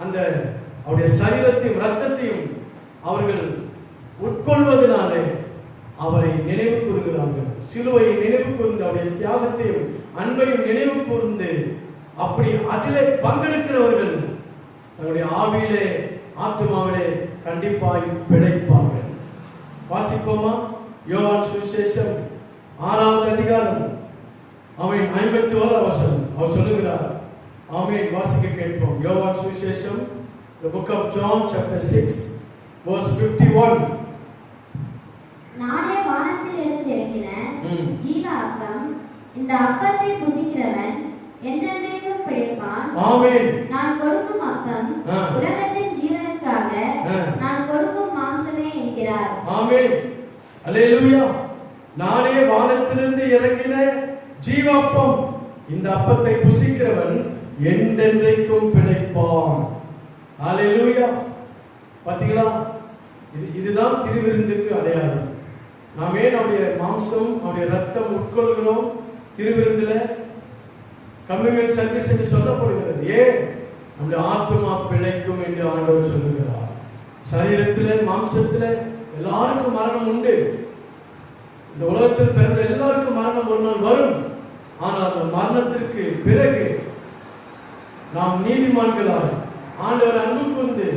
அந்த அவருடைய சரீரத்தையும் ரத்தத்தையும் அவர்கள் உட்கொள்வதனாலே அவரை நினைவு கூறுகிறார்கள். சிலுவையை நினைவு கூர்ந்து அவருடைய தியாகத்தையும் அன்பையும் நினைவு கூர்ந்து அப்படி அதிலே பங்கெடுக்கிறவர்கள் தன்னுடைய ஆவியிலே ஆத்துமாவிலே கண்டிப்பாய் பிழைப்பார்கள். வாசிப்போமா? யோவான் சுவிசேஷம் 6வது அதிகாரம் அவன் 51 வசனம் அவர் சொல்லுகிறார். ஆமென். வாசிக்க கேட்போம். யோவான் சுவிசேஷம், the book of John chapter 6 verse 51. நானே வானத்திலிருந்து இறங்கின ஜீவ அப்பம், இந்த அப்பத்தை புசிக்கிறவன் என்றென்றைக்கும் பிழைப்பான். ஆமென். நான் கொடுக்கும் அப்பம் உலகத்தின் ஜீவனுக்காக நான் கொடுக்கும் மாம்சமே என்கிறார். ஆமென். அல்லேலூயா. நானே வானத்திலிருந்து இறங்கின ஜீவ அப்பம், இந்த அப்பத்தை புசிக்கிறவன் என்றென்றைக்கும் பிழைப்பான். அல்லேலூயா. பாத்தீங்களா? இதுதான் திருவிருந்துக்கு அடையாளம். நாம் ஏன் அவருடைய மாம்சம், அவருடைய ரத்தம் உட்கொள்கிறோம்? திருவிருந்துல கம்யூனியன் சர்வீஸ் என்று சொல்லப்படுகிறது. ஏன்? நம்முடைய ஆத்துமா பிழைக்கும் என்று ஆண்டவர் சொல்லுகிறார். சரீரத்திலே மாம்சத்திலே எல்லாருக்கும் மரணம் உண்டு. இந்த உலகத்தில் பிறந்த எல்லாருக்கும் மரணம் ஒரு நாள் வரும். ஆனால் அந்த மரணத்திற்கு பிறகு நாம் நீதிமான்களாய் ஆண்டவர் அன்பு கொண்டு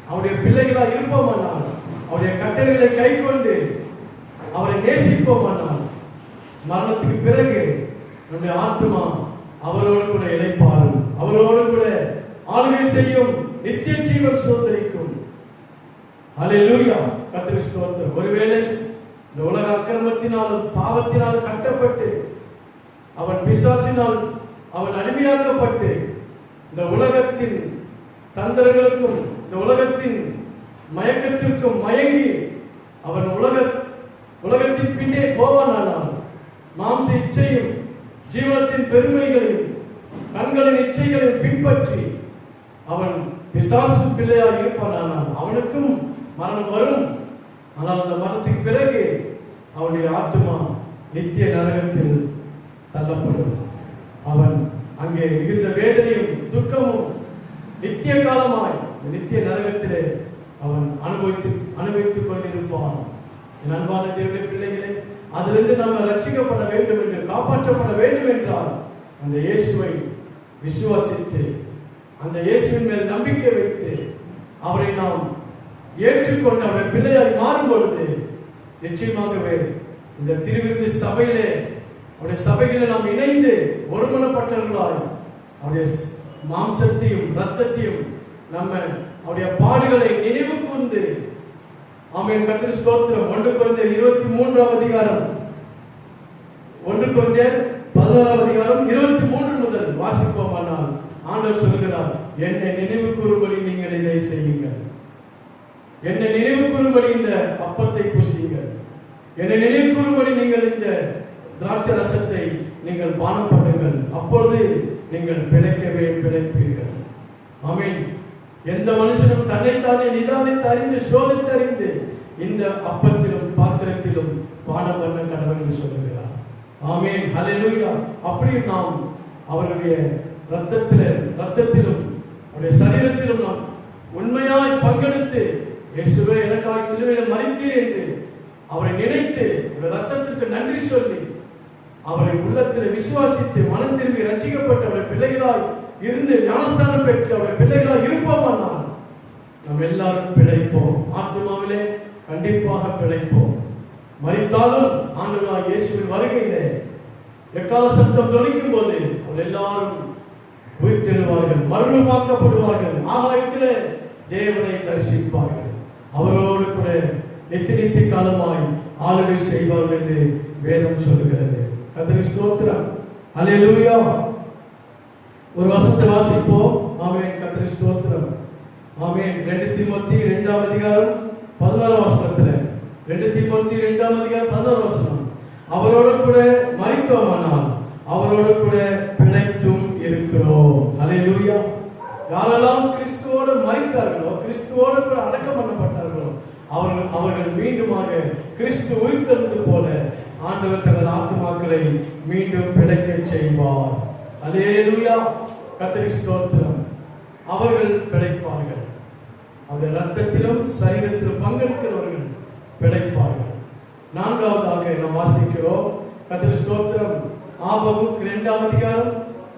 அவருடைய பிள்ளைகளாய் இருப்போமானால், அவருடைய கட்டளைகளை கை கொண்டு அவரை நேசிப்போமானால், மரணத்துக்கு பிறகு நம்முடைய ஆத்துமா அவரோடு கூட இளைப்பாறும், அவரோடு கூட ஆளுகை செய்யும், நித்திய ஜீவன் சுதந்திரிக்கும். அல்லேலூயா. கர்த்தருக்கு ஸ்தோத்திரம். ஒருவேளை இந்த உலக அக்கிரமத்தினாலும் பாவத்தினாலும் கட்டப்பட்டு அவன் பிசாசினால் அவன் அடிமையாக்கப்பட்டு இந்த உலகத்தின் தந்திரங்களுக்கும் இந்த உலகத்தின் மயக்கத்திற்கும் மயங்கி அவன் உலகத்தின் பின்னே போவானானால், மாம்ச இச்சையும் ஜீவனத்தின் பெருமைகளையும் கண்களின் இச்சைகளையும் பின்பற்றி அவன் பிசாசு பிள்ளையாக இருப்பானானால் அவனுக்கும் மரணம் வரும். ஆனால் அந்த மரணத்துக்கு பிறகு அவனுடைய ஆத்துமா நித்திய நரகத்தில் தள்ளப்படும். அவன் அங்கே மிகுந்த வேதனையும் துக்கமும் நித்திய காலமாய் நித்திய நரகத்திலே அவன் அனுபவித்துக் கொண்டிருப்பான். என் அன்பான தேவனுடைய பிள்ளைகளே, அதிலிருந்து நாம் ரட்சிக்கப்பட வேண்டும் என்று, காப்பாற்றப்பட வேண்டும் என்றால் அந்த இயேசுவை விசுவாசித்து அந்த இயேசுவின் மேல் நம்பிக்கை வைத்து அவரை நாம் ஏற்றுக்கொண்டு அவருடைய பிள்ளையாய் மாறும் பொழுது நிச்சயமாகவே இந்த திருவிருந்து சபையிலே அவருடைய சபைகளை நாம் இணைந்து ஒருமனப்பட்டவர்களாய் அவருடைய மாம்சத்தையும் ரத்தத்தையும் நம்ம அவருடைய பாடுகளை நினைவு கூர்ந்து, ஆமென். கர்த்தருக்கு ஸ்தோத்திரம். 1 கொரிந்தியர் 23 அதிகாரம் 1 கொரிந்தியர் 16 அதிகாரம் 23 முதல் வாசிப்போமானால் ஆண்டவர் சொல்கிறார், என்னை நினைவு கூறும்படி நீங்கள் இதை செய்யுங்கள், என்னை நினைவு கூறும்படி இந்த அப்பத்தை புசியுங்கள், என்னை நினைவு கூறும்படி நீங்கள் இந்த திராட்சை ரசத்தை நீங்கள் பானம் பண்ணுங்கள், அப்பொழுது நீங்கள் பிழைக்கவே பிழைப்பீர்கள். ஆமென். எந்த மனுஷனும் தன்னைத்தானே நிதானித்து அறிந்து சோதித்து அறிந்து இந்த அப்பத்திலும் பாத்திரத்திலும் பானம் பண்ண கடவுள் என்று சொல்லுகிறார். ஆமென். ஹல்லேலூயா. அப்படி நாம் அவருடைய ரத்தத்திலும் அவருடைய சரீரத்திலும் நாம் உண்மையாய் பங்கெடுத்து, இயேசுவே எனக்காய் சிலுவையில் மரித்தீர் என்று அவரை நினைத்து ரத்தத்திற்கு நன்றி சொல்லி அவரை உள்ளத்தில் விசுவாசித்து மனம் திரும்பி ரட்சிக்கப்பட்ட அவருடைய பிள்ளைகளாய் இருந்து ஞானஸ்தானம் பெற்று அவருடைய பிள்ளைகளாய் இருப்போமானால் நாம் எல்லாரும் பிழைப்போம். ஆத்துமாவிலே கண்டிப்பாக பிழைப்போம். மரித்தாலும் ஆண்டவராகிய இயேசுவின் வருகையிலே எக்கால சத்தம் தொனிக்கும் போது அவர்கள் எல்லாரும் உயிர்த்தெழுவார்கள், மறுரூபமாக்கப்படுவார்கள், ஆகாயத்திலே தேவனை தரிசிப்பார்கள், அவரோடு கூட நித்திய காலமாய் ஆளுகை செய்வார்கள் என்று வேதம் சொல்லுகிறது. கர்த்தருக்கு ஸ்தோத்திரம். அல்லேலூயா. ஒரு வசனத்தை வாசிப்போம். ஆமென். கர்த்தருக்கு ஸ்தோத்திரம். ஆமென். 2 தீமோத்தேயு 2ஆம் அதிகாரம் 16ஆம் வசனத்துல 2 தீமோத்தேயு 2ஆம் அதிகாரம் 16ஆம் வசனம், அவரோடு கூட மரித்தோமானால் அவரோடு கூட பிழைத்தும் இருக்கிறோம். அல்லேலூயா. யாரெல்லாம் கிறிஸ்துவோடு மரித்தார்களோ, கிறிஸ்துவோடு கூட அடக்கம் பண்ணப்பட்டார்களோ, அவர்கள் மீண்டுமாக கிறிஸ்து உயிர்த்தெழுந்தது போல ஆண்டவர் தங்கள் ஆத்துமாக்களை மீண்டும் பிழைக்க செய்வார். அல்லேலூயா. கர்த்தருக்கு ஸ்தோத்திரம். அவர்கள் பிழைப்பார்கள். அவருடைய ரத்தத்திலும் சரீரத்திலும் பங்கெடுக்கிறவர்கள் பிழைப்பார்கள். 4வதாக நாம் வாசிக்கிறோம். கர்த்தருக்கு ஸ்தோத்திரம். ஆபகுக் 2ஆம் அதிகாரம்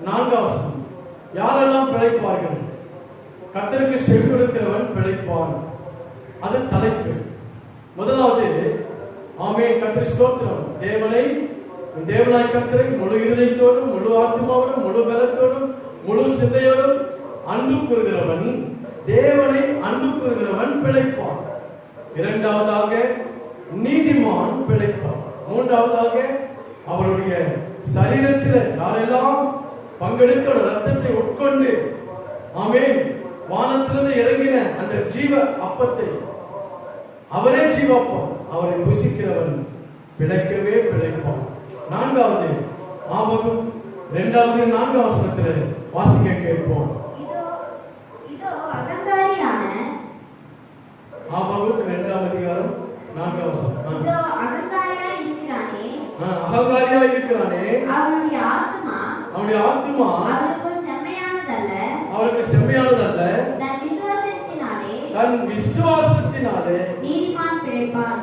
4ஆம் வசனம், யாரெல்லாம் பிழைப்பார்கள்? கர்த்தருக்கு செவி கொடுக்கிறவன் பிழைப்பான். அது தலைப்பு. முதலாவது, ஆமென். கர்த்தருக்கு ஸ்தோத்திரம். தேவனாய் கர்த்தரை முழு இருதயத்தோடும், முழு ஆத்மாவோடும், முழு பலத்தோடும், முழு சிந்தையோடும் அன்பு கூறுகிறவன், தேவனை அன்பு கூறுகிறவன் பிழைப்பான். இரண்டாவதாக, நீதிமான் பிழைப்பான். மூன்றாவதாக, அவருடைய சரீரத்தில் யாரெல்லாம் பங்கெடுத்த ரத்தத்தை உட்கொண்டு, ஆமென், வானத்திலிருந்து இறங்கின அந்த ஜீவ அப்பத்தை, அவரே ஜீவாப்பான், அவரை புசிக்கிறவன் பிழைக்கவே பிழைப்பான். 4வது, ஆபகுக் 2ஆவது 4ஆம் வசனத்தில் வாசிக்க கேட்போம். இதோ அகங்காரியான, ஆபகுக் 2ஆம் அதிகாரம் 4ஆம் வசனம், இதோ அகங்காரியாய் இருக்கிறானே, அகங்காரியாய் இருக்கிறானே, அவனுடைய ஆத்துமா அவனுக்கு செம்மையானதல்ல, தன் விசுவாசத்தினாலே நீதிமான் பிழைப்பான்.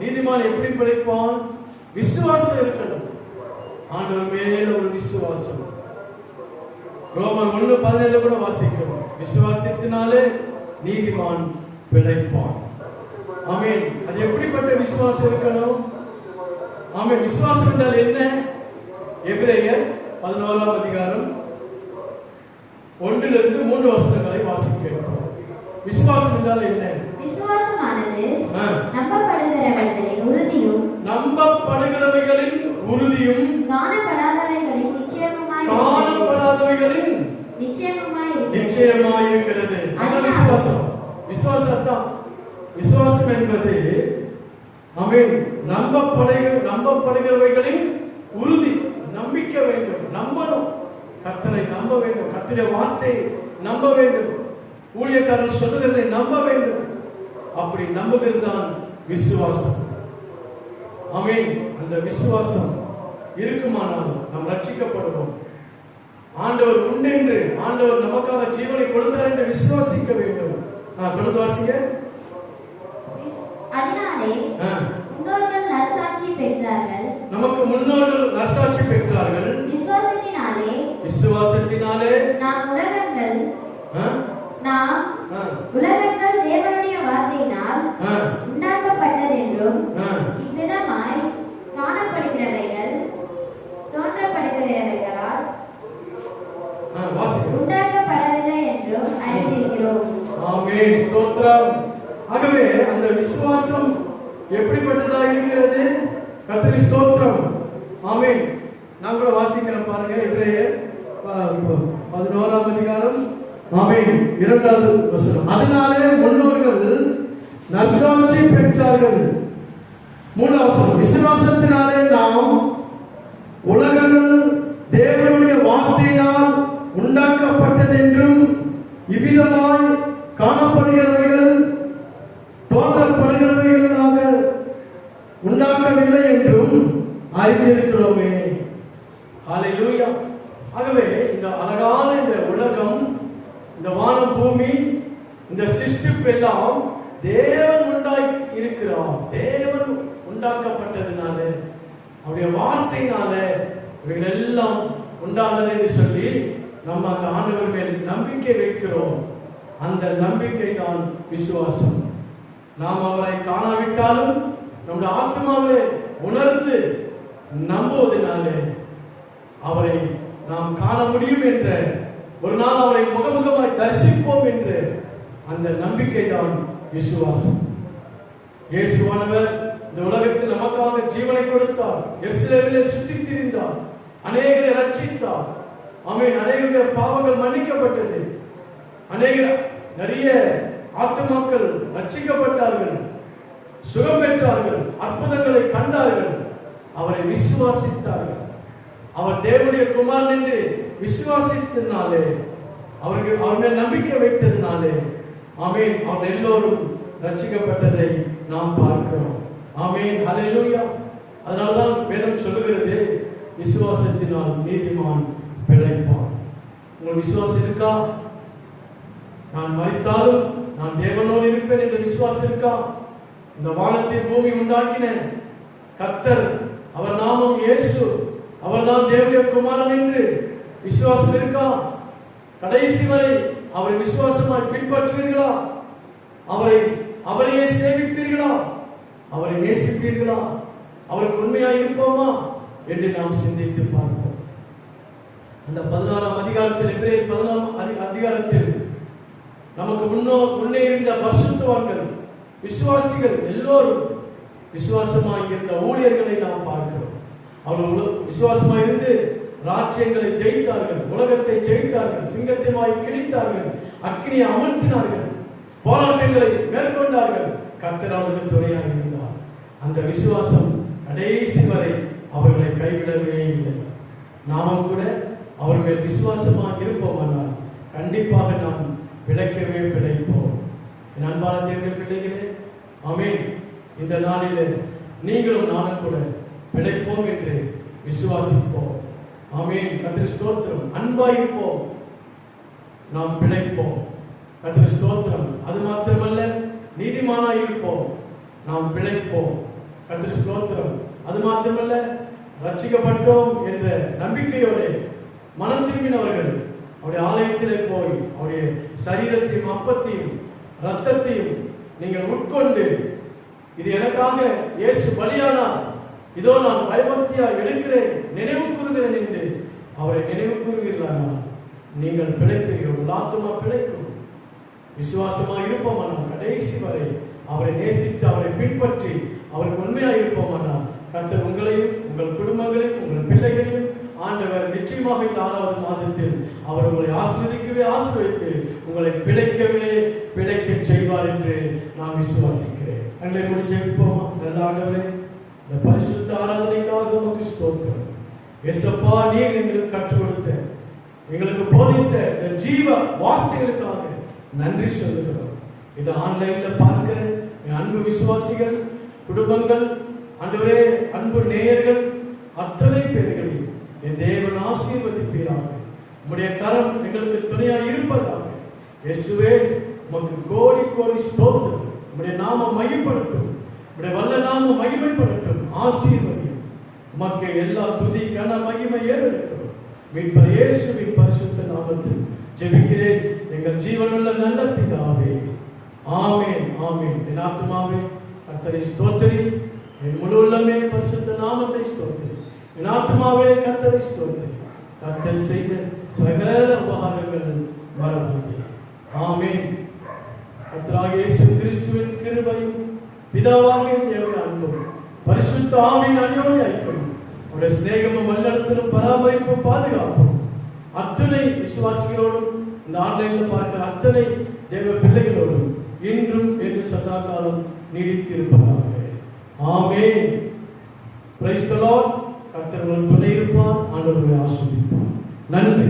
நீதிமான் எப்படி பிழைப்பான்? விசுவாசம் இருக்கணும். ஆண்டவர் மேல ஒரு விசுவாசம். ரோமர் 1:17 கூட வாசிக்கிறோம். விசுவாசத்தினாலே நீதிமான் பிழைப்பான். ஆமென். அது எப்படிப்பட்ட விசுவாசம் இருக்கணும்? ஆமென். விசுவாசம் என்றால் என்ன? எபிரேயர் 11ஆம் அதிகாரம் 1 3 வசனங்களை வாசிக்கிறோம். விசுவாசம் என்றால் என்ன? விசுவாசமானது நம்பப்படுகிறவைகளின் உறுதியும் காணப்படாதவைகளின் நிச்சயமாய் இருக்கிறது. விசுவாசம். விசுவாசம் என்பது, ஆமென், நம்பப்படுகிறவைகளின் உறுதி. நம்பிக்கை வேண்டும், நம்பணும். கர்த்தரை நம்ப வேண்டும், கர்த்தருடைய வார்த்தையை நம்ப வேண்டும், ஊழியக்காரர் சொல்லுகிறதை நம்ப வேண்டும். அப்படி நம்புகிறது தான் விசுவாசம். ஆமென். அந்த விசுவாசம் இருக்குமானால் நாம் ரட்சிக்கப்படுவோம். ஆண்டவர் உண்டென்று, ஆண்டவர் நமக்காக ஜீவனை கொடுத்தார் என்று விசுவாசிக்க வேண்டும். தொடர்ந்து வாசிங்க. அதனாலே முன்னோர்கள் நற்சாட்சி பெற்றார்கள். நமக்கு முன்னோர்கள் நற்சாட்சி பெற்றார்கள். விசுவாசத்தினாலே நாம் உலகங்கள் தேவனுடைய வார்த்தையினால் உண்டாக்கப்பட்டது என்றும், இவ்விதமாய் காணப்படுகிறவைகள் தோன்றப்படுகிறவைகளால் உண்டாக்கப்படவில்லை என்றும் அறிந்திருக்கிறோம். ஆமென். ஸ்தோத்திரம். ஆகவே அந்த விசுவாசம் எப்படிப்பட்டதா இருக்கிறது? கர்த்தருக்கு ஸ்தோத்திரம். ஆமென். நான் கூட வாசிக்கிறேன் பாருங்க. எபிரேயர் 11ஆம் அதிகாரம், ஆமென், 2வது வசனம். அதனாலே முன்னோர்கள் நற்சாட்சி பெற்றார்கள். 3வது வசனம், விசுவாசத்தினாலே நாம் உலகங்கள் தேவனுடைய வார்த்தையினால் உண்டாக்கப்பட்டதென்றும், இவ்விதமாய் காணப்படுகிறவைகள் தோன்றப்படுகிறவைகளாக உண்டாக்கவில்லை என்றும் அறிந்திருக்கிறோமே. ஹல்லேலூயா. ஆகவே இந்த அழகான இந்த உலகம், இந்த வானம், பூமி, இந்த சிருஷ்டிப்பு எல்லாம் தேவன் உண்டாக்கி இருக்கிறார். தேவன் உண்டாக்கப்பட்டதுனால, அவருடைய வார்த்தையினால இவைகள் எல்லாம் உண்டானது என்று சொல்லி நம்ம அந்த ஆண்டவர் மேல் நம்பிக்கை வைக்கிறோம். அந்த நம்பிக்கை தான் விசுவாசம். நாம் அவரை காணாவிட்டாலும் நம்முடைய ஆத்மாவை உணர்ந்து நம்புவதனாலே அவரை நாம் காண முடியும் என்ற, ஒரு நாள் அவரை முகமுகமாய் தரிசிப்போம் என்ற அந்த நம்பிக்கை தான் விசுவாசம். இயேசுவானவர் இந்த உலகத்தில் நமக்காக ஜீவனை கொடுத்தார். எருசலேமிலே சுற்றித் திரிந்தார், அநேகரை ரட்சித்தார். ஆமென். அநேகருடைய பாவங்கள் மன்னிக்கப்பட்டது. நிறைய ஆத்துமாக்கள் ரட்சிக்கப்பட்டார்கள், சுகம் பெற்றார்கள், அற்புதங்களை கண்டார்கள். அவரை விசுவாசித்தார்கள். அவர் தேவனுடைய குமாரன் என்று விசுவாசித்ததினாலே, அவர்கள் அவர் மேல் நம்பிக்கை வைத்ததினாலே, ஆமென், அவர் எல்லோரும் ரட்சிக்கப்பட்டதை நாம் பார்க்கிறோம். ஆமென், ஹல்லேலூயா. அதனால்தான் வேதம் சொல்லுகிறது, விசுவாசத்தினால் நீதிமான் பிழைப்பான். உங்கள் விசுவாசம் இருக்கா? நான் மரித்தாலும் நான் தேவனோடு இருப்பேன் என்ற விசுவாசம் இருக்கா? இந்த வானத்தை பூமி உண்டாக்கின கர்த்தர், அவர் நாமம் இயேசு, அவர்தான் தேவனுடைய குமாரன் என்று விசுவாசம் இருக்கா? கடைசி வரை அவரை விசுவாசமாய் பின்பற்றுவீர்களா? அவரையே சேவிப்பீர்களா? அவரை நேசிப்பீர்களா? அவருக்கு உண்மையாய் இருப்போமா என்று நாம் சிந்தித்து பார்ப்போம். அந்த 16ஆம் அதிகாரத்தில், எபிரேயர் 16ஆம் அதிகாரத்தில் நமக்கு முன்னே இருந்த பரிசுத்தவான்கள், விசுவாசிகள் எல்லோரும் விசுவாசமாய் இருந்த ஊழியர்களை நாம் பார்க்கிறோம். அவர்கள் விசுவாசமாய் இருந்து ராஜ்யங்களை ஜெயித்தார்கள், உலகத்தை ஜெயித்தார்கள், சிங்கத்தை வாய் கிழித்தார்கள், அக்கினியை அமர்த்தினார்கள், போராட்டங்களை மேற்கொண்டார்கள். கர்த்தர் அவர்களுக்கு துணையாக இருந்தார். அந்த விசுவாசம் கடைசி வரை அவர்களை கைவிடவே இல்லை. நாமும் கூட அவர் மேல் விசுவாசமாக இருப்போமானால் கண்டிப்பாக நாம் பிழைக்கவே பிழைப்போம். என் அன்பான தேவனுடைய பிள்ளைகளே, ஆமென், இந்த நாளிலே நீங்களும் நானும் கூட பிழைப்போம் என்று விசுவாசிப்போம். ஆமென். கர்த்தருக்கு ஸ்தோத்திரம். அன்பாயிருப்போம், நாம் பிழைப்போம். கர்த்தருக்கு ஸ்தோத்திரம். அது மாத்திரமல்ல, நீதிமானாய் இருப்போம், நாம் பிழைப்போம். கர்த்தருக்கு ஸ்தோத்திரம். அது மாத்திரமல்ல, ரட்சிக்கப்பட்டோம் என்ற நம்பிக்கையோடு மனம் திரும்பினவர்கள் அவருடைய ஆலயத்திலே போய் அவருடைய சரீரத்தையும் அப்பத்தையும் இரத்தத்தையும் நீங்கள் உட்கொண்டு, இது எனக்காக இயேசு பலியானார், இதோ நான் பயபக்தியா எடுக்கிறேன், நினைவு கூறுகிறேன் என்று அவரை நினைவு கூறுகிறீர்களானால் நீங்கள் பிழைப்பீர்கள். உங்கள் ஆத்துமா பிழைக்கும். விசுவாசமாக இருப்போமானால் கடைசி வரை அவரை நேசித்து அவரை பின்பற்றி அவருக்கு உண்மையாக இருப்போமானால் கர்த்தர் உங்களையும் உங்கள் குடும்பங்களையும் உங்கள் பிள்ளைகளையும் ஆண்டவர் நிச்சயமாக இந்த 6வது மாதத்தில் அவர் உங்களை ஆசீர்வதித்து உங்களை பிழைக்க செய்வார் என்று நான் விசுவாசிக்கிறேன். எங்களை முடிஞ்சு ஜெபிப்போமா? நல்ல ஆண்டவரே, இந்த பரிசுத்த ஆராதனைக்காக உமக்கு ஸ்தோத்திரம். இயேசப்பா, நீர் எங்களுக்கு கற்றுக் கொடுத்த, எங்களுக்கு போதித்த இந்த ஜீவ வார்த்தைகளுக்காக நன்றி சொல்லுகிறோம். இது ஆன்லைன்ல பார்க்கிற என் அன்பு விசுவாசிகள், குடும்பங்கள், ஆண்டவரே, அன்பு நேயர்கள் அத்தனை பேர்களையும் என் தேவன் ஆசீர்வதிப்பீராக. உம்முடைய கரம் எங்களுக்கு துணையாக இருப்பதாக. இயேசுவே, உமக்கு கோடி கோடி ஸ்தோத்திரம். உம்முடைய நாமம் மகிமைப்படட்டும், உம்முடைய வல்ல நாமம் மகிமைப்படட்டும். ஆசீர்வதியும். உமக்கு எல்லா துதி கன மகிமை ஏறெடுக்கிறோம். மீட்பர் இயேசுவின் பரிசுத்த நாமத்தில் ஜெபிக்கிறேன் எங்கள் ஜீவனுள்ள நல்ல பிதாவே. ஆமென், ஆமென். என் ஆத்துமாவே கர்த்தரை ஸ்தோத்திரி, என் முழு உள்ளமே பரிசுத்த நாமத்தை ஸ்தோத்திரி. என் ஆத்துமாவே கர்த்தரை ஸ்தோத்திரி. கர்த்தர் செய்த சகல உபகாரங்கள் மறவாதே. ஆமென். கர்த்தராகிய இயேசு கிறிஸ்துவின் கிருபையும் பிதாவாகிய தேவனுடைய அன்பும் பரிசுத்த ஆவியின் அந்யோன்ய ஐக்கியமும் அவருடைய சிநேகமும் வல்லடத்திலும் பராமரிப்பும் பாதுகாப்பும் அத்தனை விசுவாசிகளோடும் இந்த ஆன்லைன்ல பார்க்கிற அத்தனை தேவ பிள்ளைகளோடும் இன்றும் என்று சதா காலம் நீடித்திருப்பதாக. ஆமென். Praise the Lord. கர்த்தர் உங்களுக்கு துணை இருப்பார். ஆண்டவரை ஆசீர்வதிப்பார். நன்றி.